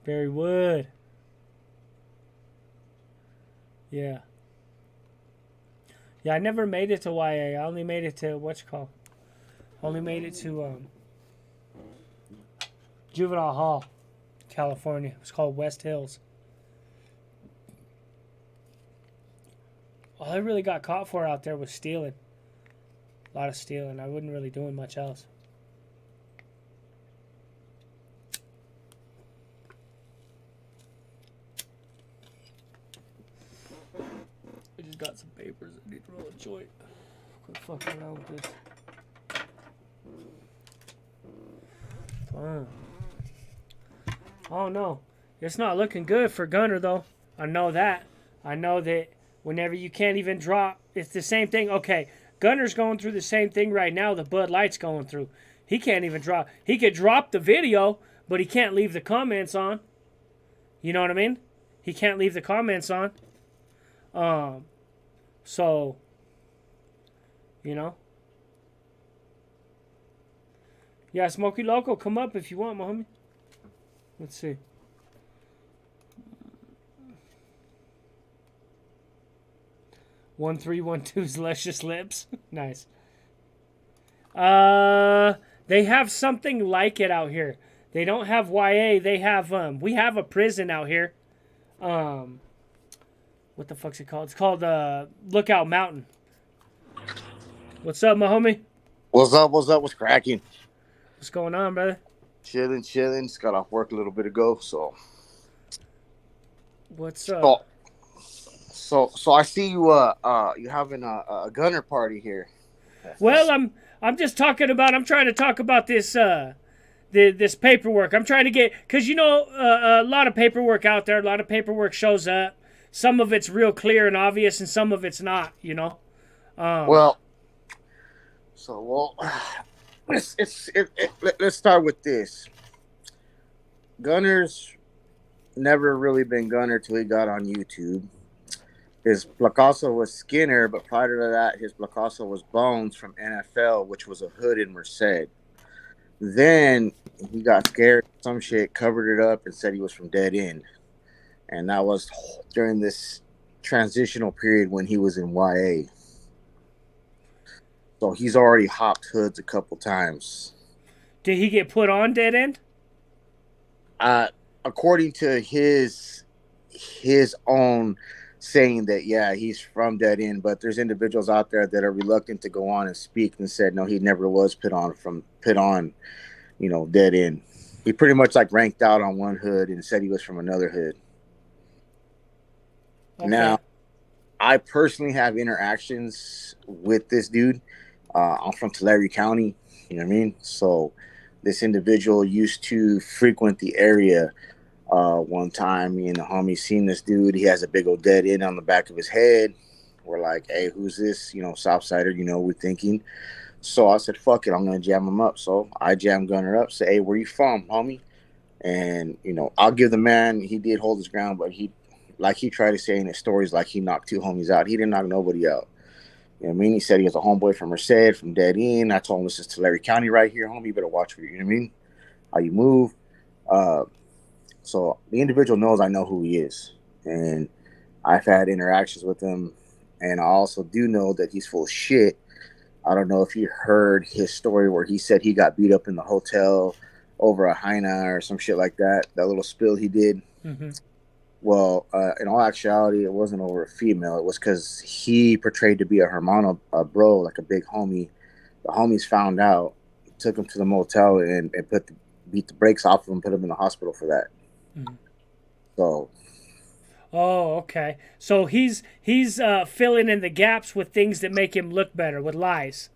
Barry Wood. Yeah. Yeah, I never made it to YA. I only made it to only made it to Juvenile Hall, California. It was called West Hills. All I really got caught for out there was stealing. A lot of stealing. I wasn't really doing much else. I just got some papers. I need to roll a joint. Quit fucking around with this. Fine. Oh no, it's not looking good for Gunner though. I know that. I know that whenever you can't even drop, it's the same thing. Okay, Gunner's going through the same thing right now the Bud Light's going through. He can't even drop. He could drop the video, but he can't leave the comments on. You know what I mean? He can't leave the comments on. So, you know. Yeah, Smokey Loco, come up if you want, my homie. Let's see. One 312's luscious lips. Nice. They have something like it out here. They don't have YA. They have we have a prison out here. What the fuck's it called? It's called Lookout Mountain. What's up, my homie? What's up? What's cracking? What's going on, brother? Chilling. Just got off work a little bit ago, so. What's up? So I see you you having a gunner party here. Well, I'm just talking about. I'm trying to talk about this this paperwork. I'm trying to get, because you know a lot of paperwork out there. A lot of paperwork shows up. Some of it's real clear and obvious, and some of it's not. You know. Let's start with this. Gunner's never really been Gunner till he got on YouTube. His placaso was Skinner, but prior to that, his placaso was Bones from NFL, which was a hood in Merced. Then he got scared, some shit, covered it up, and said he was from Dead End. And that was during this transitional period when he was in YA. So he's already hopped hoods a couple times. Did he get put on Dead End? According to his own saying that, yeah, he's from Dead End, but there's individuals out there that are reluctant to go on and speak and said no, he never was put on, you know, Dead End. He pretty much like ranked out on one hood and said he was from another hood. Okay. Now, I personally have interactions with this dude. I'm from Tulare County, you know what I mean? So this individual used to frequent the area. One time, me and the homie seen this dude. He has a big old dead end on the back of his head. We're like, hey, who's this? You know, Southsider, you know, we're thinking. So I said, fuck it, I'm going to jam him up. So I jammed Gunner up, say, hey, where you from, homie? And, you know, I'll give the man, he did hold his ground, but he tried to say in his stories, like he knocked two homies out. He didn't knock nobody out. You know what I mean? He said he was a homeboy from Merced, from Dead End. I told him, this is Tulare County right here, homie. You better watch for you. You know what I mean? How you move. So the individual knows I know who he is. And I've had interactions with him. And I also do know that he's full of shit. I don't know if you heard his story where he said he got beat up in the hotel over a hyena or some shit like that. That little spill he did. Mm-hmm. Well, in all actuality, it wasn't over a female. It was because he portrayed to be a Hermano, a bro, like a big homie. The homies found out, took him to the motel, and beat the brakes off of him, put him in the hospital for that. Mm-hmm. So. Oh, okay. So he's filling in the gaps with things that make him look better, with lies.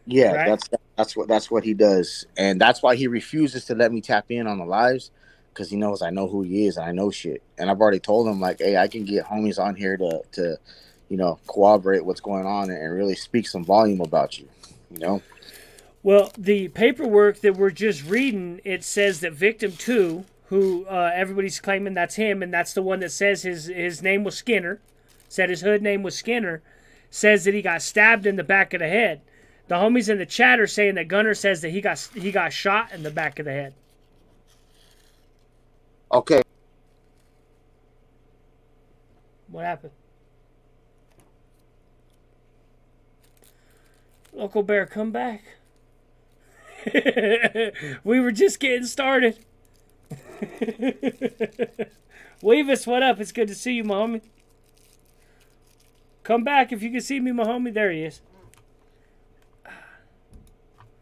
Yeah, right? that's what he does, and that's why he refuses to let me tap in on the lives. Because he knows I know who he is and I know shit. And I've already told him, like, hey, I can get homies on here to you know, corroborate what's going on and really speak some volume about you, you know? Well, the paperwork that we're just reading, it says that victim 2, who everybody's claiming that's him, and that's the one that says his name was Skinner, said his hood name was Skinner, says that he got stabbed in the back of the head. The homies in the chat are saying that Gunner says that he got shot in the back of the head. Okay. What happened? Local Bear, come back. We were just getting started. Weavis, what up? It's good to see you, my homie. Come back if you can see me, my homie. There he is.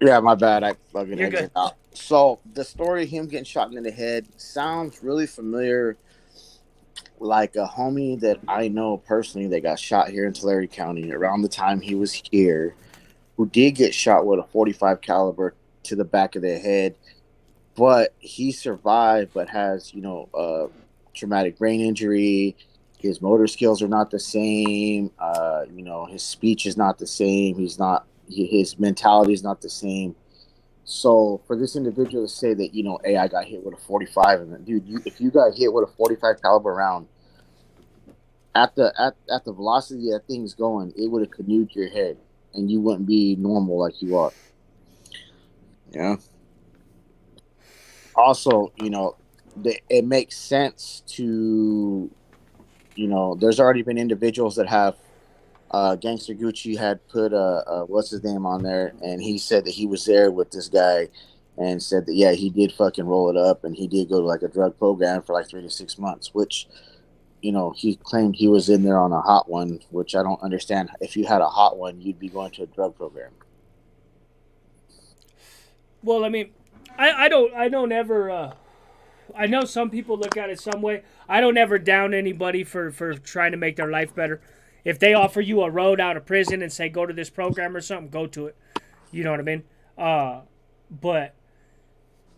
Yeah, my bad. I fucking You're good. Out. So the story of him getting shot in the head sounds really familiar, like a homie that I know personally that got shot here in Tulare County around the time he was here, who did get shot with a .45 caliber to the back of the head, but he survived, but has, you know, traumatic brain injury. His motor skills are not the same. You know, his speech is not the same. His mentality is not the same. So for this individual to say that, you know, hey, I got hit with a 45, and dude, if you got hit with a 45 caliber round at the velocity that thing's going, it would have canoed your head, and you wouldn't be normal like you are. Yeah. Also, you know, it makes sense to, you know, there's already been individuals that have Gangster Gucci had put what's his name on there, and he said that he was there with this guy, and said that yeah, he did fucking roll it up, and he did go to like a drug program for like 3 to 6 months, which, you know, he claimed he was in there on a hot one, which I don't understand. If you had a hot one, you'd be going to a drug program. Well, I mean, I don't ever. I know some people look at it some way. I don't ever down anybody for trying to make their life better. If they offer you a road out of prison and say go to this program or something, go to it. You know what I mean? But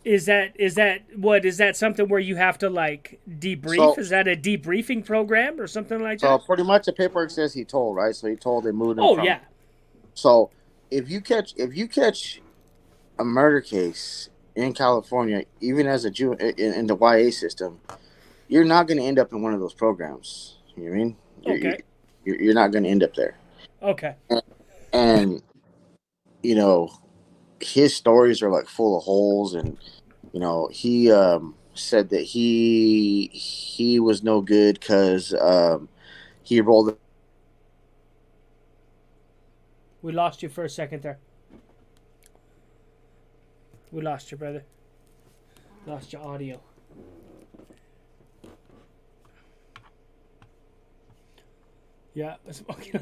is that something where you have to like debrief? So, Is that a debriefing program or something like so that? pretty much the paperwork says he told, right? So he told they moved him Oh from. yeah. So if you catch a murder case in California, even as a Jew in the YA system, you're not going to end up in one of those programs. You know what I mean? Okay. You're not going to end up there. Okay. And you know, his stories are like full of holes, and you know, he said that he was no good because he rolled. We lost you for a second there. We lost you, brother. Lost your audio. Yeah, smoking.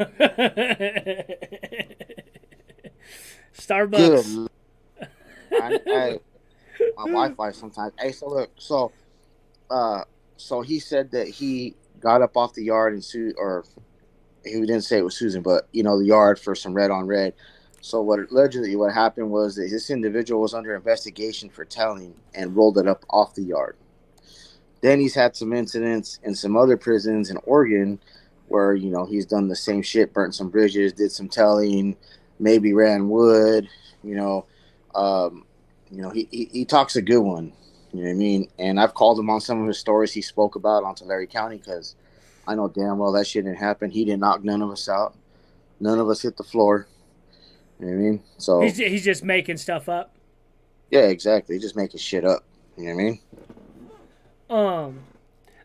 Starbucks. Good. I my Wi-Fi sometimes. Hey, so look, so he said that he got up off the yard and or he didn't say it was Susan, but you know, the yard for some red on red. So what happened was that this individual was under investigation for telling and rolled it up off the yard. Then he's had some incidents in some other prisons in Oregon where, you know, he's done the same shit, burnt some bridges, did some telling, maybe ran wood, you know. He talks a good one, you know what I mean? And I've called him on some of his stories he spoke about on Tulare County because I know damn well that shit didn't happen. He didn't knock none of us out. None of us hit the floor. You know what I mean? So He's just making stuff up. yeah, exactly. Just making shit up. You know what I mean?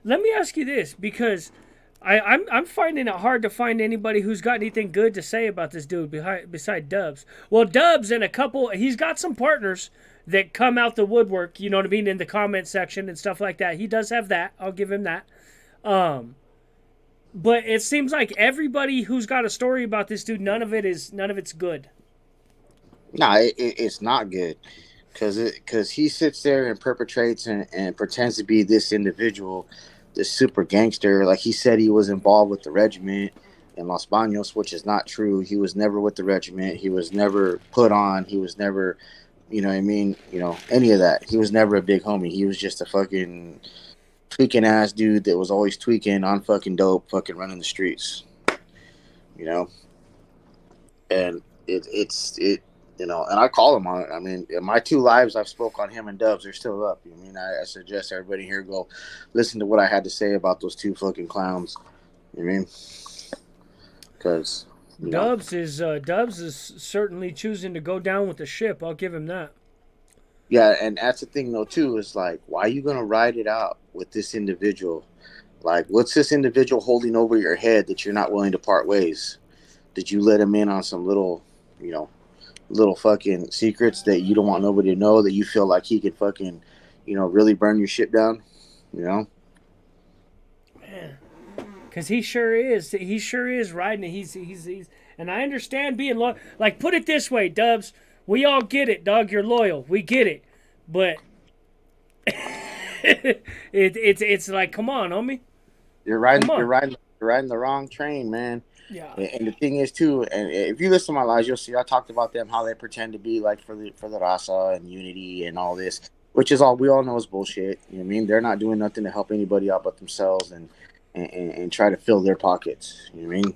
Let me ask you this because I'm finding it hard to find anybody who's got anything good to say about this dude beside Dubs. Well, Dubs and he's got some partners that come out the woodwork, you know what I mean, in the comment section and stuff like that. He does have that. I'll give him that. But it seems like everybody who's got a story about this dude, none of it's good. No, it's not good because he sits there and perpetrates and pretends to be this individual, this super gangster. Like he said, he was involved with the regiment in Los Baños, which is not true. He was never with the regiment. He was never put on. He was never, you know what I mean? You know, any of that. He was never a big homie. He was just a fucking tweaking ass dude that was always tweaking on fucking dope, fucking running the streets. You know? And it's you know, and I call him on it. I mean, in my 2 lives I've spoke on him and Dubs, they're still up. I mean, I suggest everybody here go listen to what I had to say about those 2 fucking clowns. You know what I mean? Because Dubs is certainly choosing to go down with the ship. I'll give him that. yeah, and that's the thing though too, is like, why are you gonna ride it out with this individual? Like, what's this individual holding over your head that you're not willing to part ways? Did you let him in on some little, you know, little fucking secrets that you don't want nobody to know, that you feel like he could fucking, you know, really burn your shit down, you know? Man, because he sure is. He sure is riding it. He's and I understand being loyal. Like, put it this way, Dubs. We all get it, dog. You're loyal. We get it. But it's like, come on, homie. You're riding the wrong train, man. Yeah. And the thing is too, and if you listen to my lives, you'll see I talked about them, how they pretend to be like for the raza and unity and all this, which is all we all know is bullshit. You know what I mean? They're not doing nothing to help anybody out but themselves and try to fill their pockets. You know what I mean?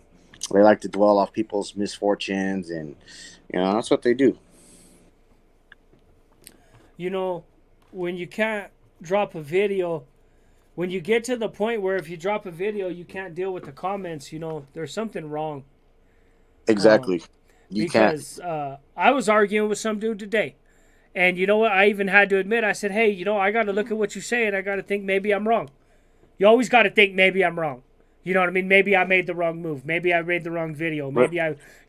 They like to dwell off people's misfortunes, and you know that's what they do. you know, when you can't drop a video, when you get to the point where if you drop a video, you can't deal with the comments, you know, there's something wrong. Exactly. You can't. Because I was arguing with some dude today. And you know what? I even had to admit, I said, hey, you know, I got to look at what you say and I got to think maybe I'm wrong. You always got to think maybe I'm wrong. You know what I mean? Maybe I made the wrong move. Maybe I made the wrong video. Maybe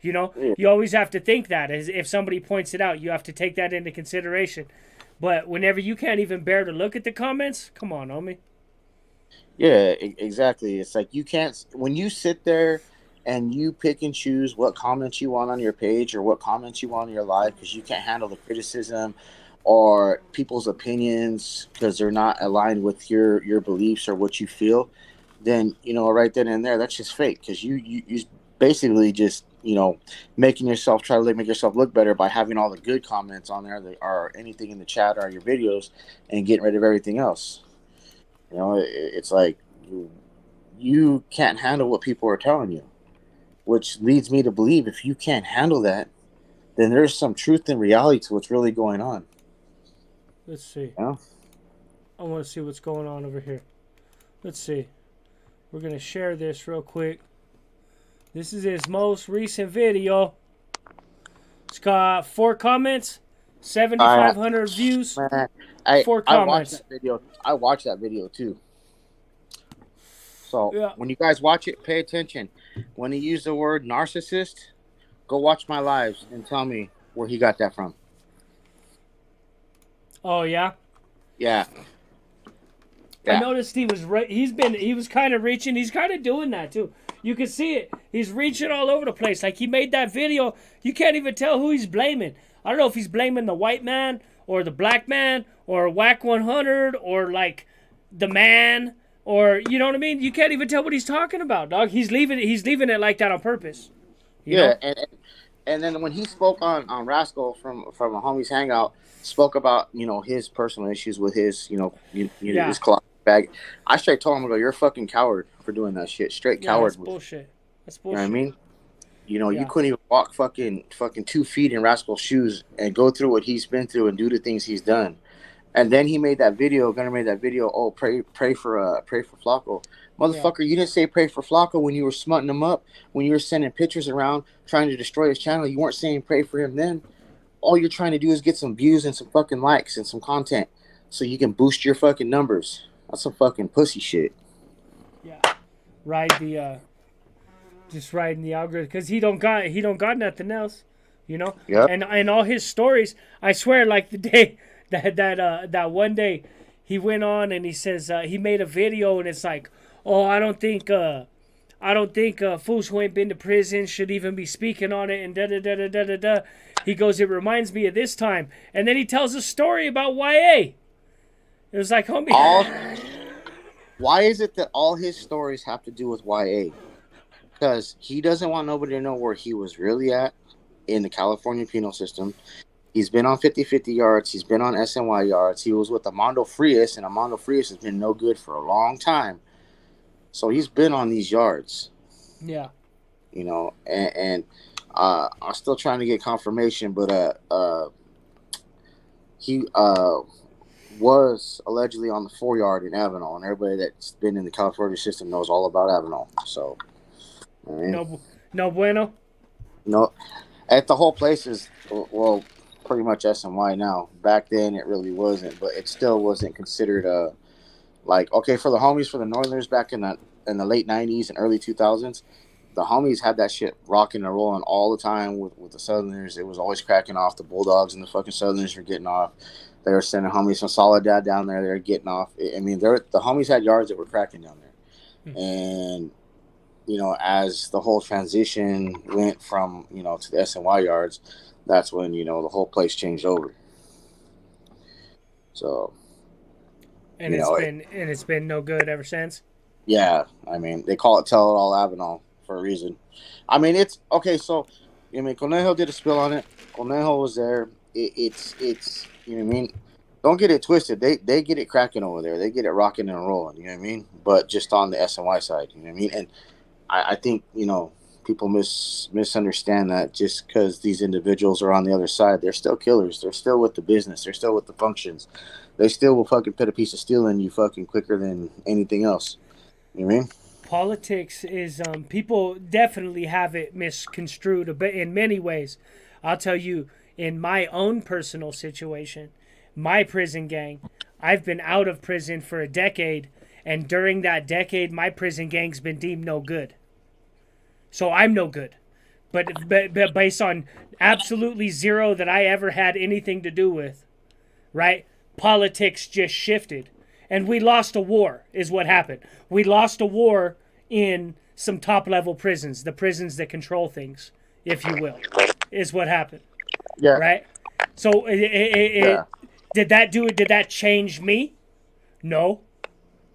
you know, you always have to think that. As if somebody points it out, you have to take that into consideration. But whenever you can't even bear to look at the comments, come on, homie. Yeah, exactly. It's like you can't, when you sit there and you pick and choose what comments you want on your page or what comments you want in your life because you can't handle the criticism or people's opinions because they're not aligned with your beliefs or what you feel, then, you know, right then and there, that's just fake because you basically just, you know, making yourself try to make yourself look better by having all the good comments on there or anything in the chat or your videos and getting rid of everything else. You know, it's like you can't handle what people are telling you, which leads me to believe if you can't handle that, then there's some truth and reality to what's really going on. Let's see. Yeah. I want to see what's going on over here. Let's see. We're going to share this real quick. This is his most recent video. It's got 4 comments, 7,500 views, Man, 4 comments. I watched that video too. So Yeah. when you guys watch it, pay attention. When he used the word narcissist, go watch my lives and tell me where he got that from. Oh yeah. Yeah. I noticed he was kind of reaching. He's kind of doing that too. You can see it. He's reaching all over the place. Like he made that video. You can't even tell who he's blaming. I don't know if he's blaming the white man or the black man or Whack 100 or like the man or you know what I mean. You can't even tell what he's talking about, dog. He's leaving it like that on purpose. You know? And then when he spoke on Rascal from a homie's hangout, spoke about, you know, his personal issues with his, you know, his clock bag. I straight told him, I go, you're a fucking coward for doing that shit. Straight coward. That's bullshit. That's You know bullshit. what I mean? You know, you couldn't even walk fucking 2 feet in Rascal's shoes and go through what he's been through and do the things he's done. And then he made that video. Gunner made that video. Oh, pray for Flacco, motherfucker. You didn't say pray for Flacco when you were smutting him up. When you were sending pictures around trying to destroy his channel, you weren't saying pray for him then. All you're trying to do is get some views and some fucking likes and some content so you can boost your fucking numbers. That's some fucking pussy shit. Yeah, just riding the algorithm because he don't got nothing else, you know. Yeah. And all his stories, I swear, like the day that one day he went on and he says he made a video and it's like, oh, I don't think fools who ain't been to prison should even be speaking on it and da da da da da da da. He goes, it reminds me of this time, and then he tells a story about YA. It was like, homie. Why is it that all his stories have to do with YA? Because he doesn't want nobody to know where he was really at in the California penal system. He's been on 50-50 yards. He's been on SNY yards. He was with Armando Frias, and Armando Frias has been no good for a long time. So he's been on these yards. Yeah. You know, and I'm still trying to get confirmation, but he was allegedly on the 4 yard in Avenal, and everybody that's been in the California system knows all about Avenal. So, I mean, no bueno. No, at the whole place is well, pretty much SNY now. Back then, it really wasn't, but it still wasn't considered like okay for the homies for the Northerners back in the late '90s and early 2000s. The homies had that shit rocking and rolling all the time with the Southerners. It was always cracking off. The Bulldogs and the fucking Southerners were getting off. They were sending homies from Soledad down there. They were getting off. I mean, the homies had yards that were cracking down there. Mm-hmm. And, you know, as the whole transition went from, you know, to the SNY yards, that's when, you know, the whole place changed over. So. And it's been no good ever since? Yeah. I mean, they call it Tell It All Avenal for a reason. I mean, it's okay. So, I mean, Conejo did a spill on it. Conejo was there. It's you know what I mean. Don't get it twisted. They get it cracking over there. They get it rocking and rolling. You know what I mean. But just on the SNY side, you know what I mean. And I think you know people misunderstand that just because these individuals are on the other side, they're still killers. They're still with the business. They're still with the functions. They still will fucking put a piece of steel in you fucking quicker than anything else. You know what I mean? Politics is people definitely have it misconstrued a bit in many ways. I'll tell you, in my own personal situation, my prison gang, I've been out of prison for a decade, and during that decade, my prison gang's been deemed no good. So I'm no good. But based on absolutely zero that I ever had anything to do with, right? Politics just shifted. And we lost a war, is what happened. We lost a war in some top level prisons, the prisons that control things, if you will, is what happened. Yeah. Right? So Yeah. did that change me? No.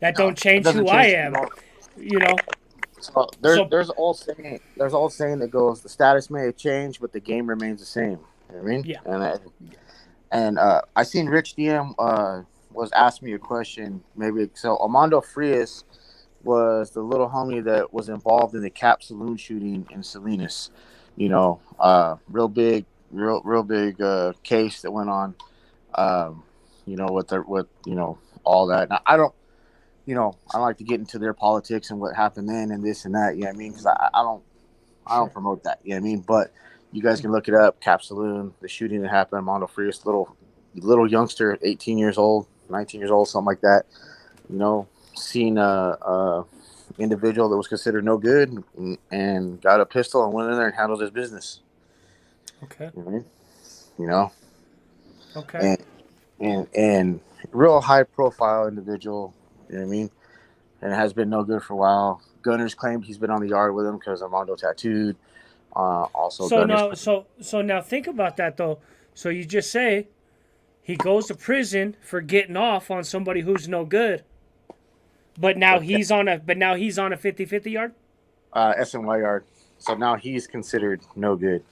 That don't It change doesn't who I change. am. You know? So there's all saying that goes, the status may have changed, but the game remains the same. You know what I mean? Yeah. And I seen Rich DM was asking me a question. Maybe so. Armando Frias was the little homie that was involved in the Cap Saloon shooting in Salinas. You know, real big case that went on. You know, with all that. Now, I don't. I like to get into their politics and what happened then and this and that. You know what I mean? Because I don't promote that. You know what I mean? But you guys can look it up. Cap Saloon, the shooting that happened. Armando Frias, little youngster, 18 years old, 19 years old, something like that. Seen a individual that was considered no good and got a pistol and went in there and handled his business. Okay. You know what I mean? You know? Okay. And real high profile individual, you know what I mean? And has been no good for a while. Gunners claimed he's been on the yard with him because Armando tattooed. Also, so now think about that though. So you just say he goes to prison for getting off on somebody who's no good. But now he's on a 50-50 yard? SNY yard. So now he's considered no good.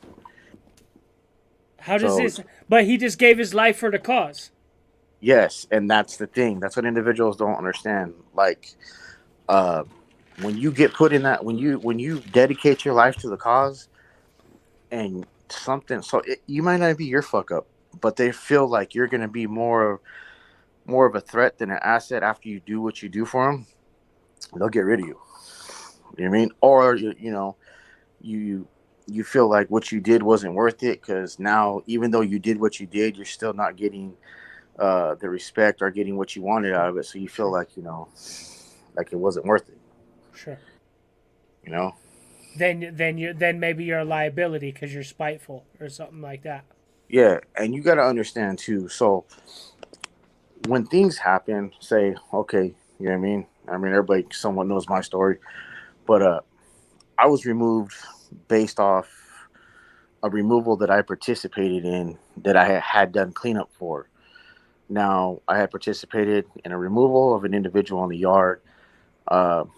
How does this? But he just gave his life for the cause. Yes, and that's the thing. That's what individuals don't understand. Like, when you get put in that, when you dedicate your life to the cause, and something, you might not be your fuck up, but they feel like you're gonna be more of a threat than an asset after you do what you do for them. They'll get rid of you. You know what I mean? Or you feel like what you did wasn't worth it because now, even though you did what you did, you're still not getting the respect or getting what you wanted out of it. So you feel like like it wasn't worth it. Sure. You know. Then maybe you're a liability because you're spiteful or something like that. Yeah, and you got to understand too. So when things happen, say, okay, you know what I mean? I mean, everybody somewhat knows my story, but I was removed based off a removal that I participated in that I had done cleanup for. Now, I had participated in a removal of an individual in the yard. The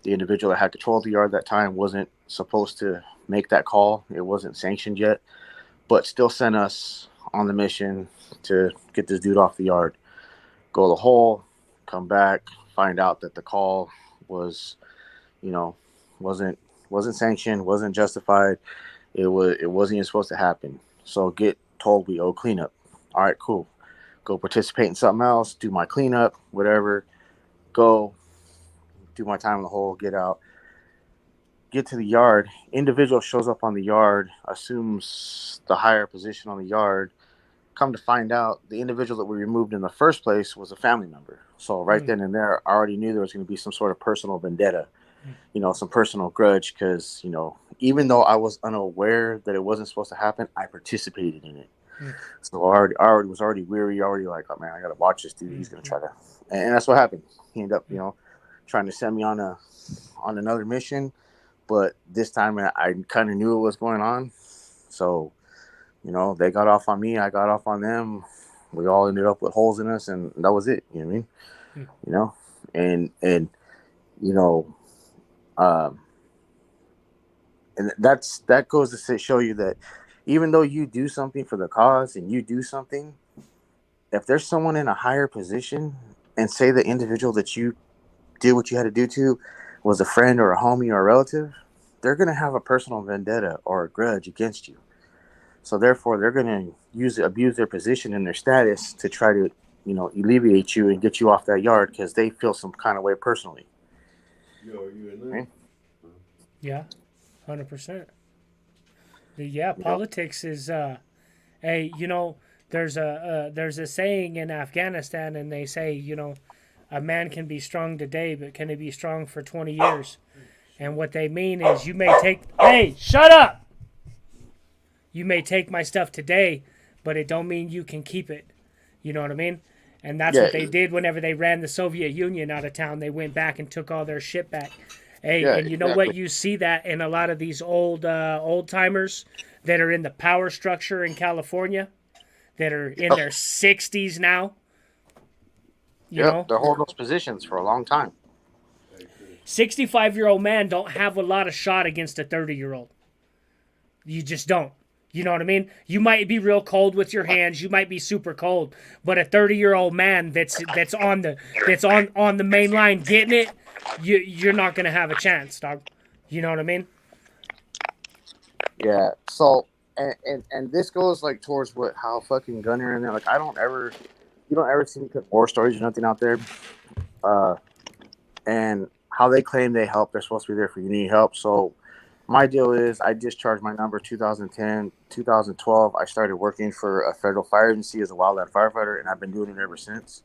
individual that had control of the yard at that time wasn't supposed to make that call. It wasn't sanctioned yet, but still sent us on the mission to get this dude off the yard. Go the hole, come back, find out that the call was, wasn't sanctioned, wasn't justified. It wasn't even supposed to happen. So get told we owe cleanup. All right, cool. Go participate in something else, do my cleanup, whatever. Go do my time in the hole, get out. Get to the yard. Individual shows up on the yard, assumes the higher position on the yard. Come to find out, the individual that we removed in the first place was a family member. So then and there, I already knew there was going to be some sort of personal vendetta, some personal grudge, because, even though I was unaware that it wasn't supposed to happen, I participated in it. So I was already weary, like, oh man, I got to watch this dude. He's going to try to, and that's what happened. He ended up, trying to send me on another mission, but this time I kind of knew what was going on. So, they got off on me, I got off on them. We all ended up with holes in us, and that was it. You know what I mean? And that goes to show you that even though you do something for the cause and you do something, if there's someone in a higher position, and say the individual that you did what you had to do to was a friend or a homie or a relative, they're going to have a personal vendetta or a grudge against you. So therefore, they're going to abuse their position and their status to try to, alleviate you and get you off that yard because they feel some kind of way personally. Yo, are you in there? Right? Yeah, 100%. Yeah, politics is hey, there's a saying in Afghanistan, and they say, a man can be strong today, but can he be strong for 20 years? And what they mean is, you may take, hey, shut up! You may take my stuff today, but it don't mean you can keep it. You know what I mean? And that's what they did whenever they ran the Soviet Union out of town. They went back and took all their shit back. Hey, and you know what? You see that in a lot of these old timers that are in the power structure in California, that are in their 60s now. You know? They're holding those positions for a long time. 65-year-old man don't have a lot of shot against a 30-year-old. You just don't. You know what I mean? You might be real cold with your hands. You might be super cold, but a 30-year-old man that's on the main line getting it, you're not gonna have a chance, dog. You know what I mean? Yeah. So and this goes like towards how fucking Gunner and they're like, you don't ever see me put war stories or nothing out there, and how they claim they help. They're supposed to be there for you need help. So my deal is I discharged my number 2010, 2012. I started working for a federal fire agency as a wildland firefighter, and I've been doing it ever since.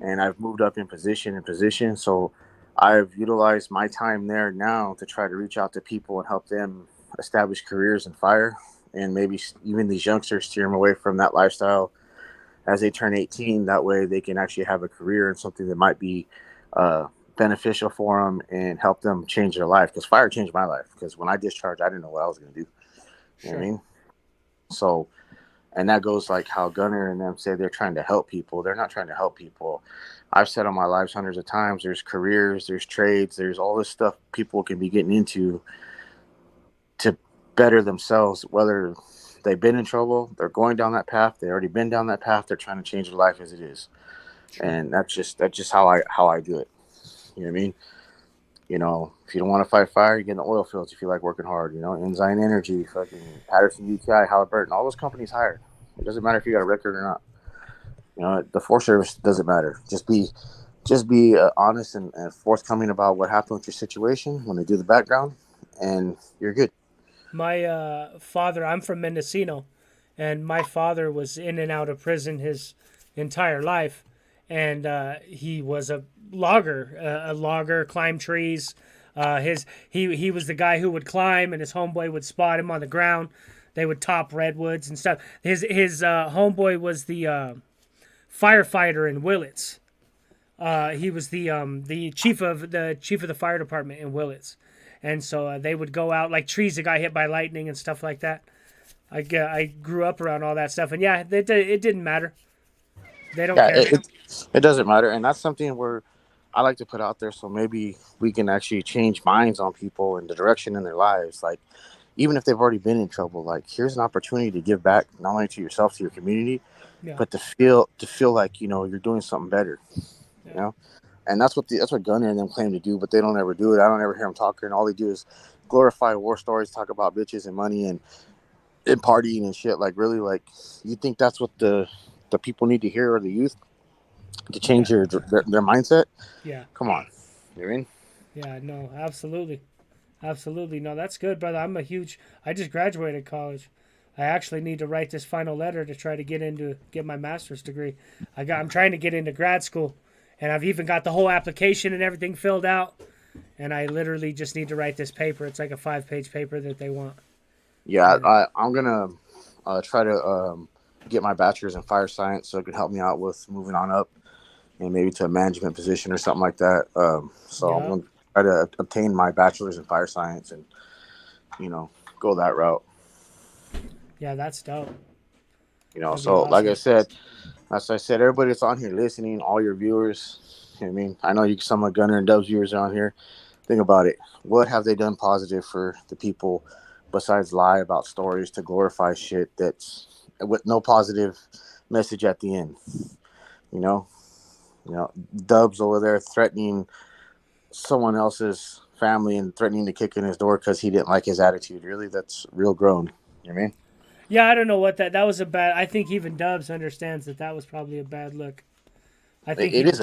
And I've moved up in position. So I've utilized my time there now to try to reach out to people and help them establish careers in fire, and maybe even these youngsters steer them away from that lifestyle as they turn 18. That way they can actually have a career in something that might be beneficial for them and help them change their life, because fire changed my life. Because when I discharged, I didn't know what I was going to do. You know what I mean? So, and that goes like how Gunner and them say they're trying to help people. They're not trying to help people. I've said on my lives hundreds of times, there's careers, there's trades, there's all this stuff people can be getting into to better themselves, whether they've been in trouble, they're going down that path, they've already been down that path, they're trying to change their life as it is. And that's just how I do it. You know what I mean? If you don't want to fight fire, you get in the oil fields if you like working hard. Ensign Energy, fucking Patterson, UTI, Halliburton, all those companies hired. It doesn't matter if you got a record or not. The Forest Service doesn't matter. Just be honest and forthcoming about what happened with your situation when they do the background, and you're good. My father, I'm from Mendocino, and my father was in and out of prison his entire life. And he was a logger, climbed trees. He was the guy who would climb, and his homeboy would spot him on the ground. They would top redwoods and stuff. His homeboy was the firefighter in Willits. He was the chief of the fire department in Willits, and so they would go out like trees that got hit by lightning and stuff like that. I grew up around all that stuff, and yeah, it didn't matter. They don't care. It doesn't matter, and that's something where I like to put out there, so maybe we can actually change minds on people and the direction in their lives. Like, even if they've already been in trouble, like, here's an opportunity to give back not only to yourself, to your community, but to feel like you're doing something better. And that's what Gunner and them claim to do, but they don't ever do it. I don't ever hear them talking. All they do is glorify war stories, talk about bitches and money and partying and shit. Like, really, like, you think that's what the people need to hear, or the youth, to change their mindset? Yeah. Come on. You know what I mean? Yeah, no, absolutely. No, that's good, brother. I just graduated college. I actually need to write this final letter to try to get my master's degree. I'm trying to get into grad school, and I've even got the whole application and everything filled out, and I literally just need to write this paper. It's like a 5-page paper that they want. Yeah, I'm going to try to get my bachelor's in fire science, so it can help me out with moving on up and maybe to a management position or something like that. I'm going to try to obtain my bachelor's in fire science and, go that route. Yeah, that's dope. So awesome. Like I said, as I said, everybody that's on here listening, all your viewers, I know some of Gunner and Dub's viewers are on here. Think about it. What have they done positive for the people besides lie about stories to glorify shit that's with no positive message at the end? Dubs over there threatening someone else's family and threatening to kick in his door because he didn't like his attitude. Really, that's real grown. You know what I mean? Yeah, I don't know what that was a bad. I think even Dubs understands that was probably a bad look. I think It is.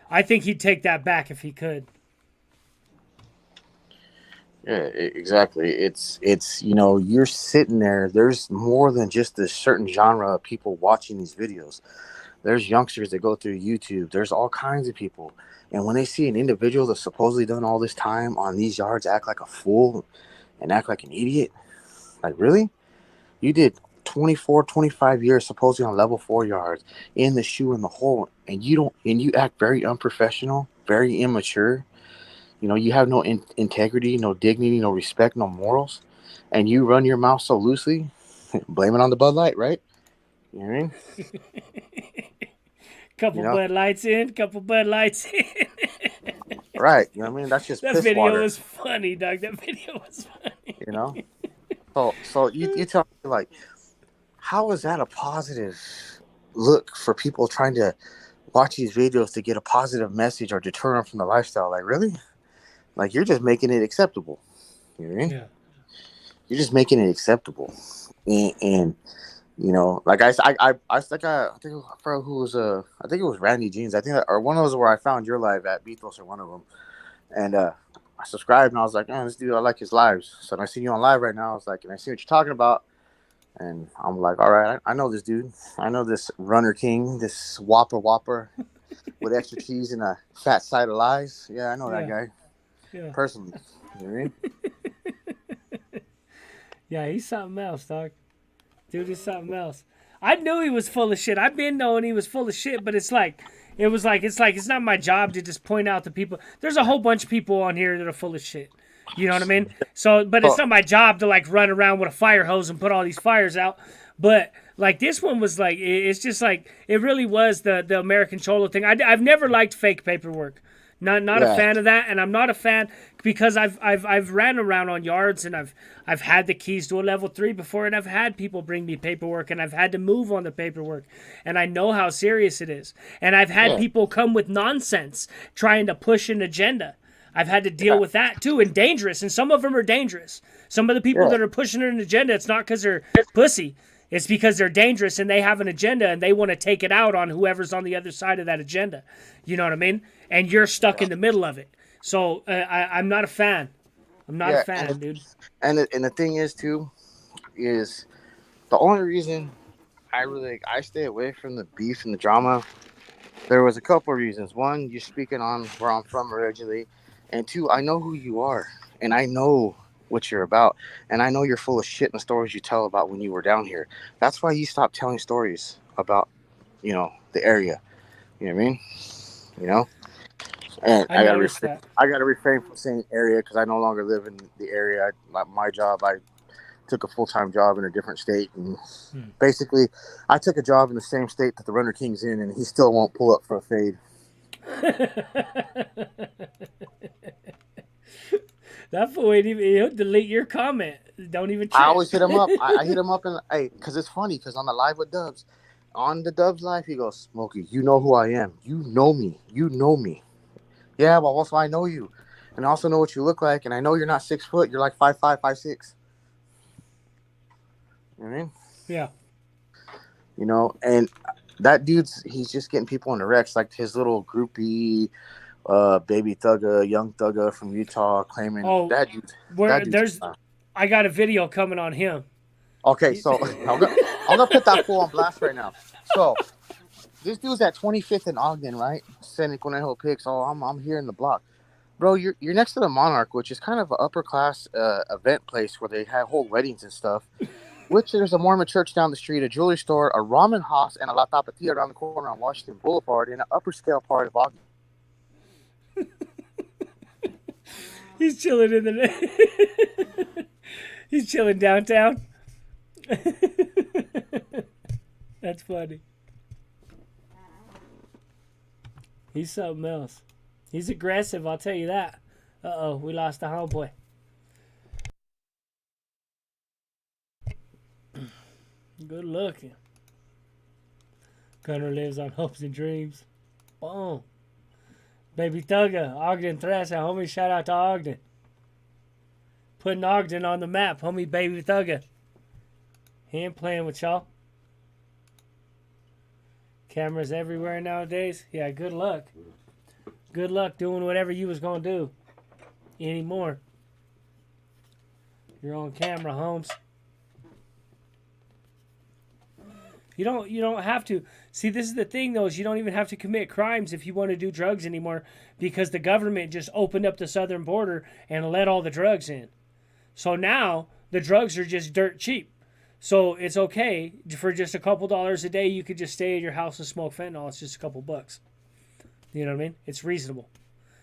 I think he'd take that back if he could. Yeah, exactly. It's you're sitting there. There's more than just a certain genre of people watching these videos. There's youngsters that go through YouTube. There's all kinds of people. And when they see an individual that's supposedly done all this time on these yards act like a fool and act like an idiot, like, really? You did 24, 25 years supposedly on level 4 yards in the shoe in the hole, and you act very unprofessional, very immature. You have no integrity, no dignity, no respect, no morals, and you run your mouth so loosely. Blame it on the Bud Light, right? You know what I mean? Couple Bud Lights in, couple Bud Lights in. Right. You know what I mean? That's just That piss video water. was funny, Doug. That video was funny. So you tell me, like, how is that a positive look for people trying to watch these videos to get a positive message or deter them from the lifestyle? Like, really? Like, you're just making it acceptable. You know what I mean? Yeah. You're just making it acceptable. And like I think I forgot who was I think it was Randy Jeans. I think or one of those where I found your live at Beatles or one of them. And I subscribed and I was like, oh, this dude, I like his lives. So when I see you on live right now, I was like, and I see what you're talking about. And I'm like, all right, I know this dude. I know this Runner King, this Whopper with extra cheese and a fat side of lies. Yeah, I know that guy. Yeah. Personally. You know what I mean? Yeah, he's something else, dog. Dude is something else. I knew he was full of shit. I've been knowing he was full of shit, but it's not my job to just point out to people. There's a whole bunch of people on here that are full of shit. You know what I mean? So, but it's not my job to like run around with a fire hose and put all these fires out. But like this one was like, it's just like, it really was the American Cholo thing. I've never liked fake paperwork. Not a fan of that, and I'm not a fan because I've ran around on yards and I've had the keys to a level 3 before, and I've had people bring me paperwork, and I've had to move on the paperwork, and I know how serious it is. And I've had people come with nonsense trying to push an agenda. I've had to deal with that too, and dangerous, and some of them are dangerous. Some of the people that are pushing an agenda, it's not because they're pussy. It's because they're dangerous and they have an agenda and they want to take it out on whoever's on the other side of that agenda. You know what I mean? And you're stuck in the middle of it. So I'm not a fan. I'm not a fan, dude. And the thing is, too, is the only reason I stay away from the beef and the drama. There was a couple of reasons. One, you're speaking on where I'm from originally. And two, I know who you are. And I know what you're about, and I know you're full of shit in the stories you tell about when you were down here. That's why you stopped telling stories about the area. You know what I mean? And I gotta refrain from saying area because I no longer live in the area. My job, I took a full-time job in a different state, and basically I took a job in the same state that the Runner King's in, and he still won't pull up for a fade. That fool he'll delete your comment. Don't even check. I always hit him up. I hit him up and because it's funny because on the live with Dubs, on the Dubs live, he goes, Smokey, you know who I am. You know me. Yeah, well, also I know you, and I also know what you look like, and I know you're not 6 foot. You're like 5'5", 5'6". You know what I mean? Yeah. And that he's just getting into the wrecks, like his little groupie. Baby Thugga, young Thugga from Utah, claiming that dude. I got a video coming on him. Okay, so I'm gonna put that fool on blast right now. So this dude's at 25th and Ogden, right? Sending Conejo pics. Oh, I'm here in the block, bro. You're next to the Monarch, which is kind of an upper class event place where they hold weddings and stuff. Which there's a Mormon church down the street, a jewelry store, a ramen house, and a La Tapatia around the corner on Washington Boulevard in an upper scale part of Ogden. He's chilling he's chilling downtown. That's funny. He's something else. He's aggressive, I'll tell you that. Uh-oh, we lost the homeboy. Good looking. Gunner lives on hopes and dreams. Boom. Baby Thugga, Ogden Thrasher, homie, shout out to Ogden. Putting Ogden on the map, homie Baby Thugger. He ain't playing with y'all. Cameras everywhere nowadays. Yeah, good luck. Good luck doing whatever you was gonna do anymore. You're on camera, Holmes. You don't have to. See, this is the thing though, is you don't even have to commit crimes if you want to do drugs anymore, because the government just opened up the southern border and let all the drugs in. So now the drugs are just dirt cheap. So it's okay for just a couple dollars a day. You could just stay at your house and smoke fentanyl. It's just a couple bucks. You know what I mean? It's reasonable.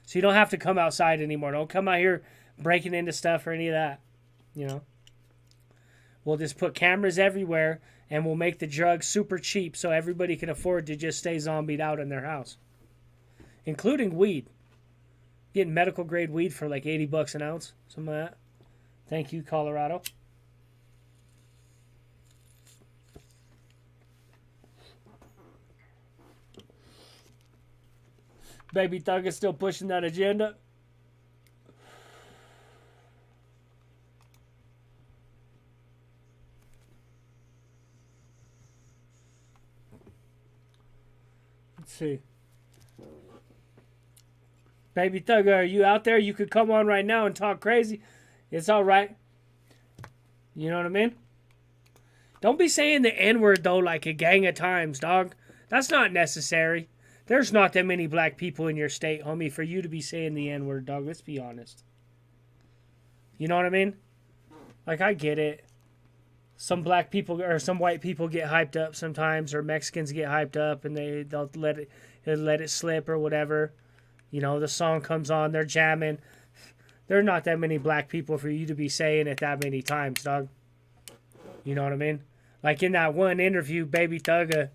So you don't have to come outside anymore. Don't come out here breaking into stuff or any of that. You know? We'll just put cameras everywhere and we'll make the drugs super cheap so everybody can afford to just stay zombied out in their house. Including weed. Getting medical grade weed for like $80 an ounce. Something like that. Thank you, Colorado. Baby Thug is still pushing that agenda. Let's see. Baby Thug, are you out there? You could come on right now and talk crazy. It's all right. You know what I mean? Don't be saying the N-word, though, like a gang of times, dog. That's not necessary. There's not that many black people in your state, homie, for you to be saying the N-word, dog. Let's be honest. You know what I mean? Like, I get it. Some black people or some white people get hyped up sometimes, or Mexicans get hyped up and they'll let it slip or whatever. You know, the song comes on, they're jamming. There are not that many black people for you to be saying it that many times, dog. You know what I mean? Like in that one interview, Baby Thugga,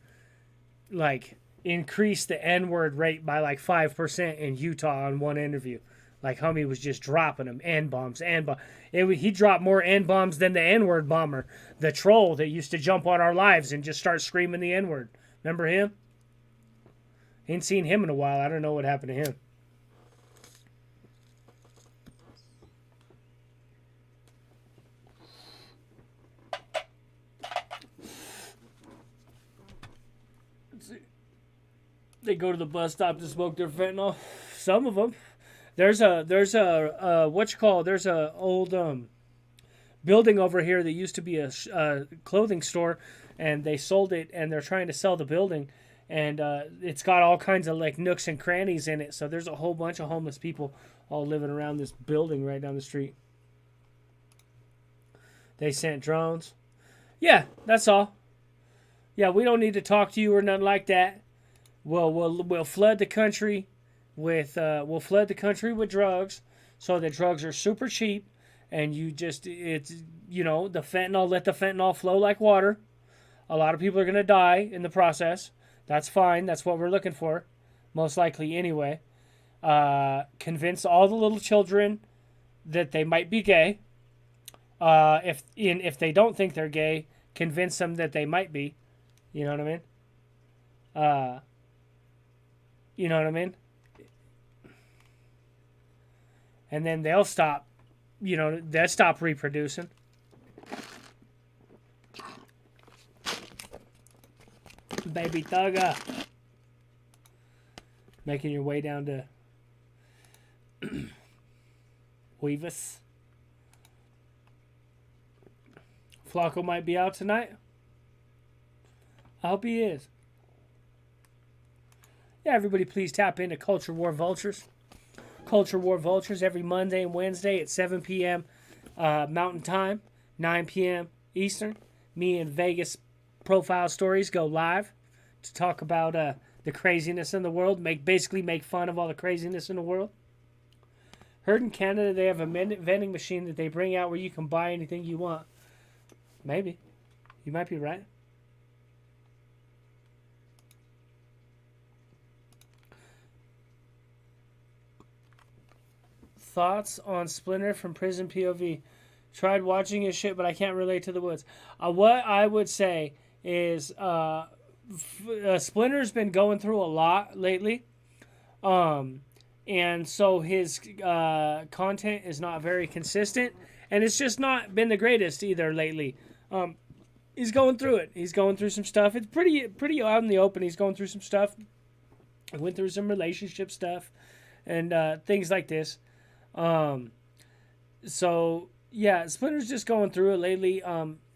like, increased the N-word rate by like 5% in Utah on one interview. Like, homie was just dropping them. N-bombs, N-bombs. He dropped more N-bombs than the N-word bomber. The troll that used to jump on our lives and just start screaming the N-word. Remember him? Ain't seen him in a while. I don't know what happened to him. They go to the bus stop to smoke their fentanyl. Some of them. There's a old building over here that used to be a clothing store, and they sold it, and they're trying to sell the building, and it's got all kinds of like nooks and crannies in it. So there's a whole bunch of homeless people all living around this building right down the street. They sent drones. Yeah, that's all. Yeah, we don't need to talk to you or nothing like that. We'll flood the country with drugs, so the drugs are super cheap, and the fentanyl, let the fentanyl flow like water. A lot of people are gonna die in the process. That's fine. That's what we're looking for, most likely anyway. Convince all the little children that they might be gay. If they don't think they're gay, convince them that they might be. You know what I mean? You know what I mean? And then they'll stop reproducing. Baby Thugga. Making your way down to Weavis. Flacco might be out tonight. I hope he is. Yeah, everybody please tap into Culture War Vultures. Culture War Vultures every Monday and Wednesday at 7 p.m. Mountain Time, 9 p.m. Eastern. Me and Vegas Profile Stories go live to talk about the craziness in the world. Make fun of all the craziness in the world. Heard in Canada they have a vending machine that they bring out where you can buy anything you want. Maybe. You might be right. Thoughts on Splinter from Prison POV? Tried watching his shit, but I can't relate to the woods. What I would say is Splinter's been going through a lot lately. And so his content is not very consistent. and it's just not been the greatest either lately. He's going through it. He's going through some stuff. It's pretty out in the open. He's going through some stuff. I went through some relationship stuff and things like this. So yeah, Splinter's just going through it lately.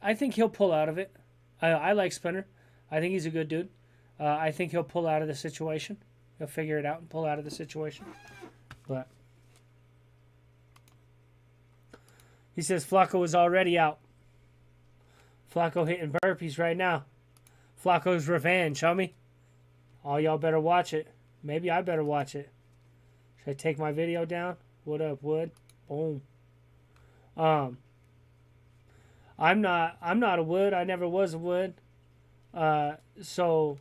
I think he'll pull out of it. I like Splinter. I think he's a good dude. I think he'll pull out of the situation. He'll figure it out and pull out of the situation. But he says Flacco is already out. Flacco hitting burpees right now. Flacco's revenge, homie. All y'all better watch it. Maybe I better watch it. Should I take my video down? What up, Wood? Boom. I'm not a Wood. I never was a Wood. So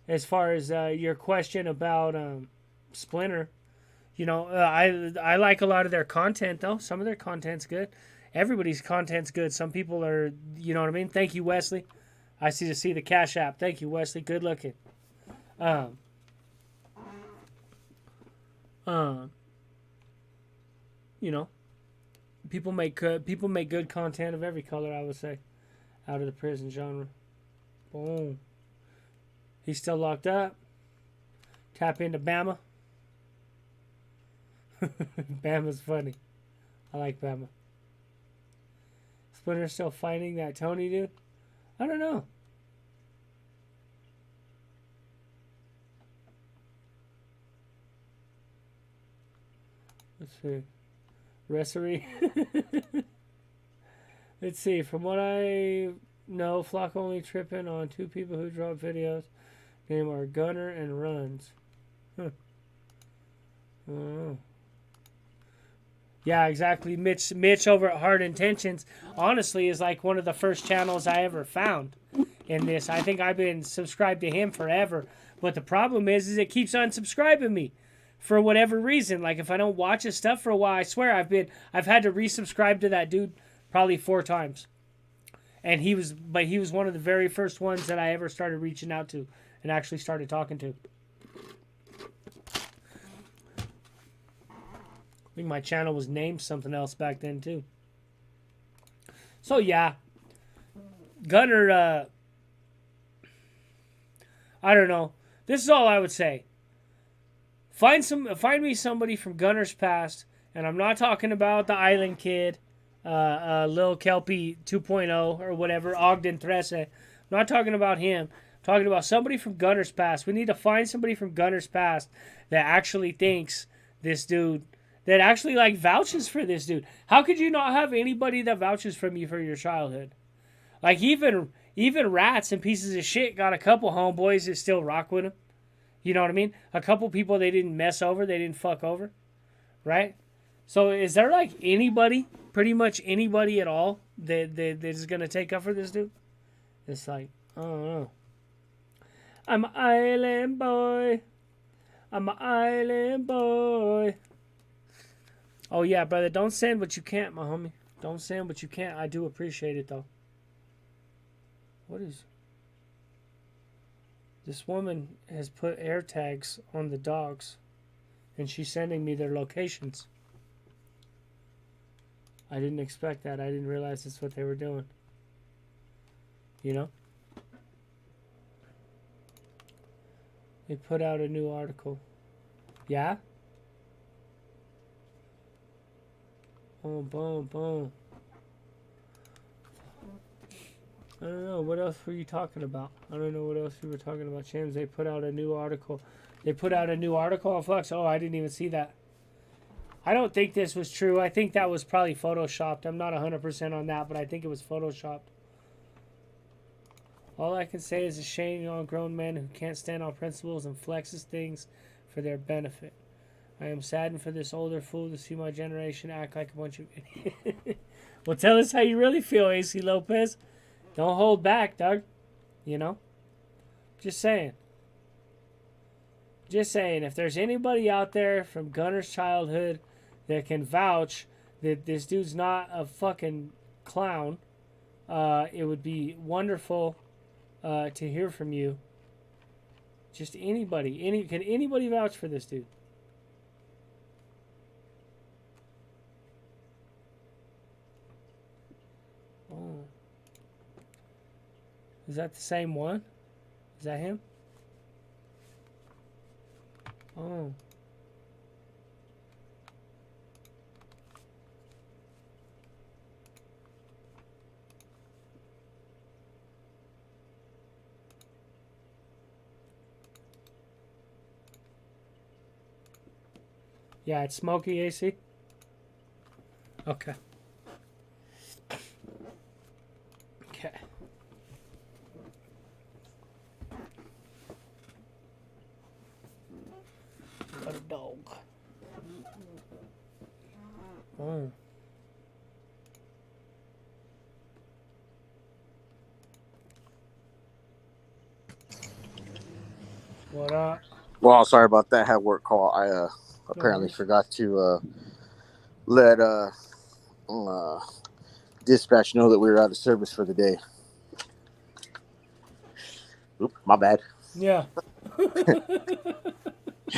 as far as your question about Splinter, you know, I like a lot of their content though. Some of their content's good. Everybody's content's good. Some people are, you know what I mean? Thank you, Wesley. I see the Cash App. Thank you, Wesley. Good looking. You know, people make good content of every color, I would say, out of the prison genre. Boom. He's still locked up. Tap into Bama. Bama's funny. I like Bama. Splinter's still fighting that Tony dude? I don't know. Let's see. Wrestlery. Let's see. From what I know, Flock only tripping on two people who drop videos. Name are Gunner and Runs. Huh. Oh. Yeah, exactly. Mitch over at Hard Intentions, honestly, is like one of the first channels I ever found in this. I think I've been subscribed to him forever. But the problem is it keeps unsubscribing me for whatever reason. Like if I don't watch his stuff for a while, I swear I've had to resubscribe to that dude probably 4 times. And he was one of the very first ones that I ever started reaching out to and actually started talking to. I think my channel was named something else back then too. So yeah, Gunner. I don't know. This is all I would say. Find me somebody from Gunner's past, and I'm not talking about the Island Kid, Lil Kelpie 2.0 or whatever, Ogden Trece. I'm not talking about him. I'm talking about somebody from Gunner's past. We need to find somebody from Gunner's past that actually thinks this dude. That actually like vouches for this dude. How could you not have anybody that vouches from you for your childhood? Like even rats and pieces of shit got a couple homeboys that still rock with him. You know what I mean? A couple people they didn't mess over, they didn't fuck over, right? So is there like anybody, pretty much anybody at all that is gonna take up for this dude? It's like I don't know. I'm an island boy. I'm an island boy. Oh, yeah, brother. Don't send what you can't, my homie. Don't send what you can't. I do appreciate it, though. What is... This woman has put air tags on the dogs, and she's sending me their locations. I didn't expect that. I didn't realize that's what they were doing. You know? They put out a new article. Yeah? Boom, boom, boom. I don't know. What else were you talking about? I don't know what else you were talking about, James. They put out a new article. They put out a new article on Flux. Oh, I didn't even see that. I don't think this was true. I think that was probably photoshopped. I'm not 100% on that, but I think it was photoshopped. All I can say is a shame on grown men who can't stand on principles and flexes things for their benefit. I am saddened for this older fool to see my generation act like a bunch of idiots. Well, tell us how you really feel, AC Lopez. Don't hold back, Doug. You know? Just saying. Just saying. If there's anybody out there from Gunner's childhood that can vouch that this dude's not a fucking clown, it would be wonderful to hear from you. Just anybody. Can anybody vouch for this dude? Is that the same one? Is that him? Oh. Yeah, it's smoky AC. Okay. Okay. What a dog. Oh. What up? Well, sorry about that. Had work call. I apparently worries. forgot to let dispatch know that we were out of service for the day. Oop, my bad. Yeah.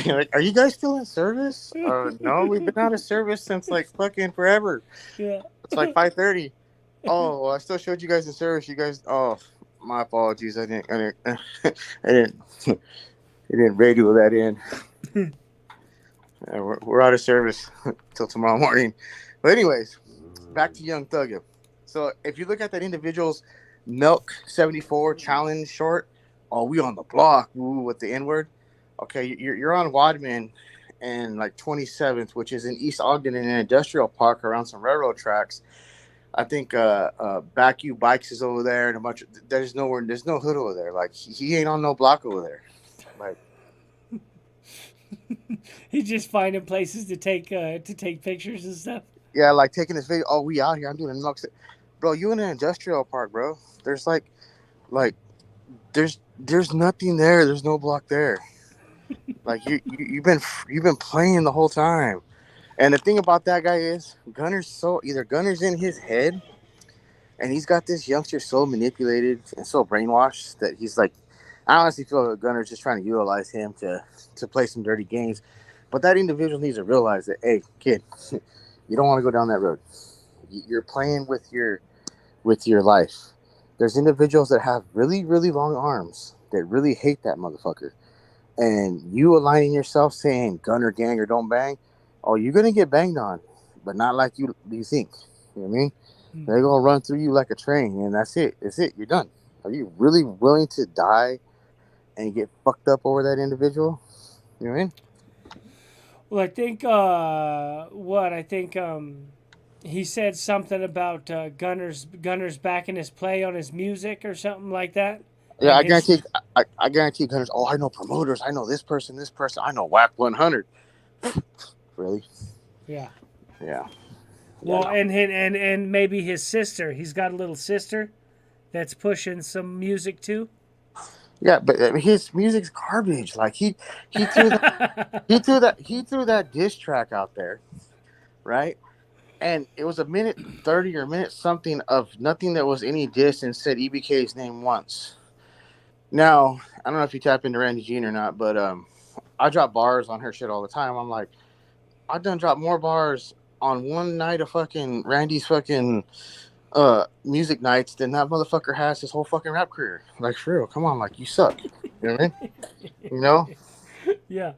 Like, are you guys still in service? No, we've been out of service since like fucking forever. Yeah. It's like 5:30. Oh, well, I still showed you guys in service. You guys, oh, my apologies. I didn't, I didn't radio that in. We're out of service till tomorrow morning. But anyways, back to Young Thugger. So if you look at that individual's Milk 74 challenge short, oh, we on the block, ooh, with the N-word. Okay, you're on Wadman and like 27th, which is in East Ogden in an industrial park around some railroad tracks. I think Back You Bikes is over there and a bunch of, there's no hood over there. Like he ain't on no block over there. Like He's just finding places to take pictures and stuff. yeah, like taking this video. Oh, we out here. I'm doing a Milk. Bro, you in an industrial park, bro. There's like there's nothing there. There's no block there. Like you've been playing the whole time. And the thing about that guy is Gunner's in his head, and he's got this youngster so manipulated and so brainwashed that he's like, I honestly feel that Gunner's just trying to utilize him to play some dirty games. But that individual needs to realize that, hey, kid, you don't want to go down that road. You're playing with your life. There's individuals that have really, really long arms that really hate that motherfucker. And you aligning yourself saying Gunner gang or don't bang, oh, you're gonna get banged on, but not like you think. You know what I mean? Mm-hmm. They're gonna run through you like a train, and that's it. That's it. You're done. Are you really willing to die and get fucked up over that individual? You know what I mean? Well, I think he said something about Gunner's backing his play on his music or something like that. Yeah, I guarantee. I guarantee Gunner's. Oh, I know promoters. I know this person. I know Whack 100. Really? Yeah. Yeah. Well, no. and maybe his sister. He's got a little sister that's pushing some music too. Yeah, but his music's garbage. Like he threw that diss track out there, right? And it was a minute 30 or a minute something of nothing that was any diss and said EBK's name once. Now, I don't know if you tap into Randy Jean or not, but I drop bars on her shit all the time. I'm like, I done dropped more bars on one night of fucking Randy's fucking music nights than that motherfucker has his whole fucking rap career. Like, for real, come on, like, you suck. You know what I mean? You know? Yeah.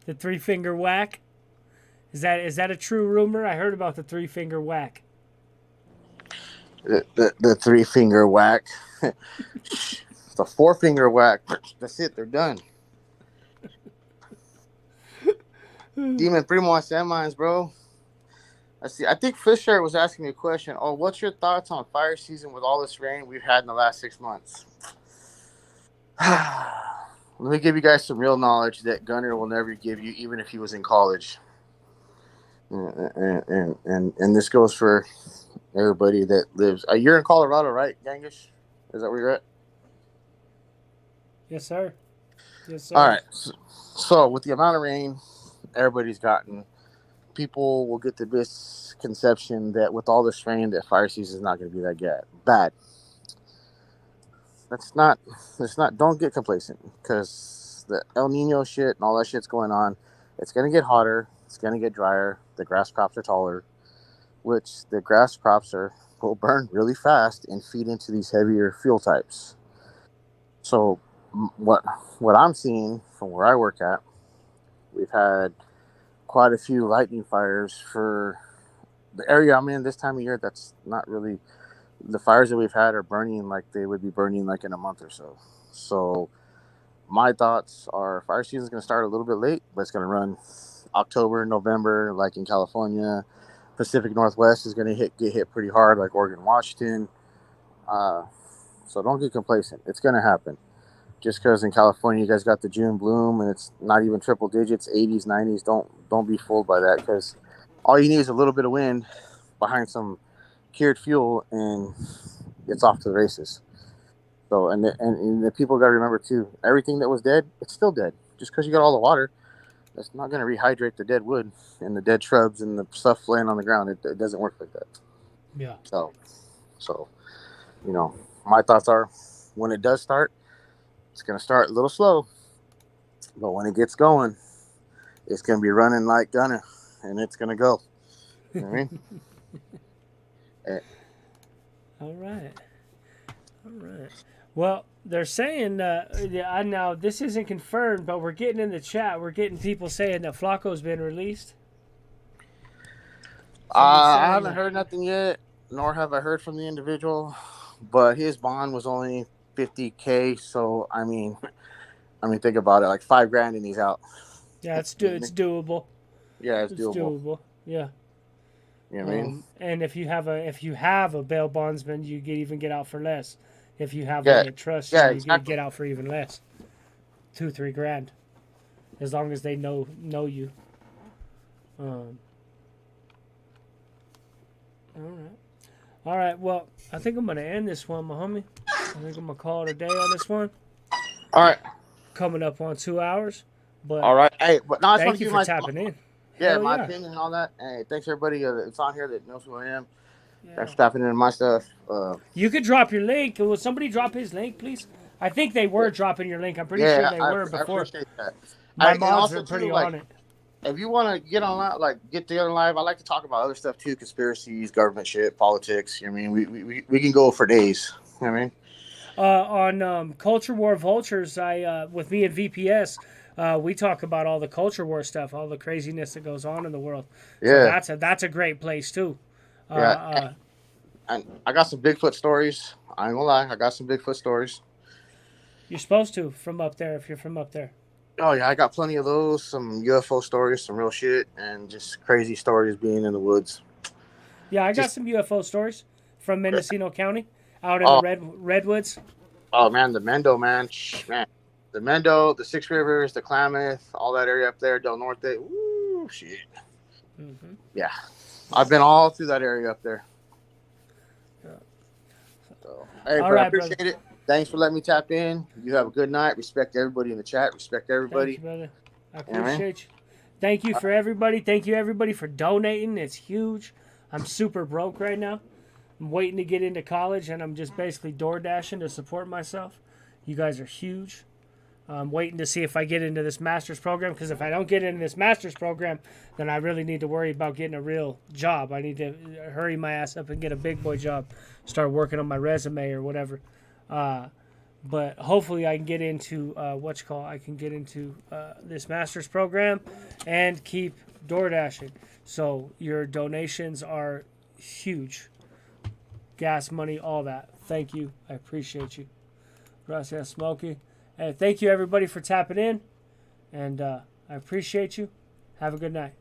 The 3-finger whack? Is that a true rumor? I heard about the 3-finger whack. The 3-finger whack. The 4-finger whack. That's it. They're done. Demon Primo San Mines, bro. I see. I think Fisher was asking me a question. Oh, what's your thoughts on fire season with all this rain we've had in the last 6 months? Let me give you guys some real knowledge that Gunner will never give you, even if he was in college. And this goes for everybody that lives. You're in Colorado, right, Gangish? Is that where you're at? Yes, sir. Yes, sir. All right. So with the amount of rain everybody's gotten, people will get the misconception that with all this rain that fire season is not going to be that bad. That's not. Don't get complacent, because the El Nino shit and all that shit's going on. It's going to get hotter. It's going to get drier. The grass crops are taller, which the grass crops are will burn really fast and feed into these heavier fuel types. So what I'm seeing from where I work at, we've had quite a few lightning fires for the area I'm in this time of year. That's not really the fires that we've had are burning like they would be burning like in a month or so. So my thoughts are fire season is going to start a little bit late, but it's going to run October, November, like in California. Pacific Northwest is going to get hit pretty hard, like Oregon, Washington. So don't get complacent. It's going to happen. Just because in California you guys got the June bloom and it's not even triple digits, 80s, 90s. Don't be fooled by that, because all you need is a little bit of wind behind some cured fuel and it's off to the races. So and the people got to remember too, everything that was dead, it's still dead. Just because you got all the water, that's not going to rehydrate the dead wood and the dead shrubs and the stuff laying on the ground. It doesn't work like that. Yeah. So my thoughts are, when it does start, it's going to start a little slow, but when it gets going, it's going to be running like gunner, and it's going to go. You know what I mean? All right. Well, they're saying, now this isn't confirmed, but we're getting in the chat, we're getting people saying that Flacco's been released. I haven't heard nothing yet, nor have I heard from the individual, but his bond was only $50K. So I mean, think about it, like $5,000 and he's out. Yeah, it's doable. Yeah, it's doable. Yeah. You know what I mean? And if you have a bail bondsman, you even get out for less. If you have one that trusts you, you get out for even less, $2-3 as long as they know you. All right. Well, I think I'm gonna end this one, my homie. I think I'm gonna call it a day on this one. All right. Coming up on 2 hours. But all right. Hey, but no, thank you for tapping in. Yeah, my opinion and all that. Hey, thanks everybody that's on here that knows who I am. Yeah. Thanks for tapping into my stuff. You could drop your link. Will somebody drop his link, please? I think they were dropping your link. I'm pretty sure they were before. I appreciate that. My mods are pretty on it. If you want to get on, get together live, I like to talk about other stuff too, conspiracies, government shit, politics. I mean, we can go for days. You know what I mean? On Culture War Vultures, with me and VPS, we talk about all the culture war stuff, all the craziness that goes on in the world. Yeah, so that's a great place too. And I got some Bigfoot stories. I ain't gonna lie, I got some Bigfoot stories. You're supposed to from up there if you're from up there. Oh yeah, I got plenty of those. Some UFO stories, some real shit, and just crazy stories being in the woods. Yeah, I got some UFO stories from Mendocino County, out in the redwoods. Oh man, the Mendo, man, the Mendo, the Six Rivers, the Klamath, all that area up there, Del Norte. Woo, shit. Mm-hmm. Yeah, I've been all through that area up there. Yeah. So, hey, bro, I appreciate it. Thanks for letting me tap in. You have a good night. Respect everybody in the chat. Respect everybody. Thank you, brother. I appreciate you. Thank you for everybody. Thank you, everybody, for donating. It's huge. I'm super broke right now. I'm waiting to get into college, and I'm just basically door dashing to support myself. You guys are huge. I'm waiting to see if I get into this master's program, because if I don't get into this master's program, then I really need to worry about getting a real job. I need to hurry my ass up and get a big boy job, start working on my resume or whatever. But hopefully I can get into this master's program and keep door dashing. So your donations are huge. Gas money, all that. Thank you. I appreciate you. Gracias, Smokey. And thank you everybody for tapping in. And I appreciate you. Have a good night.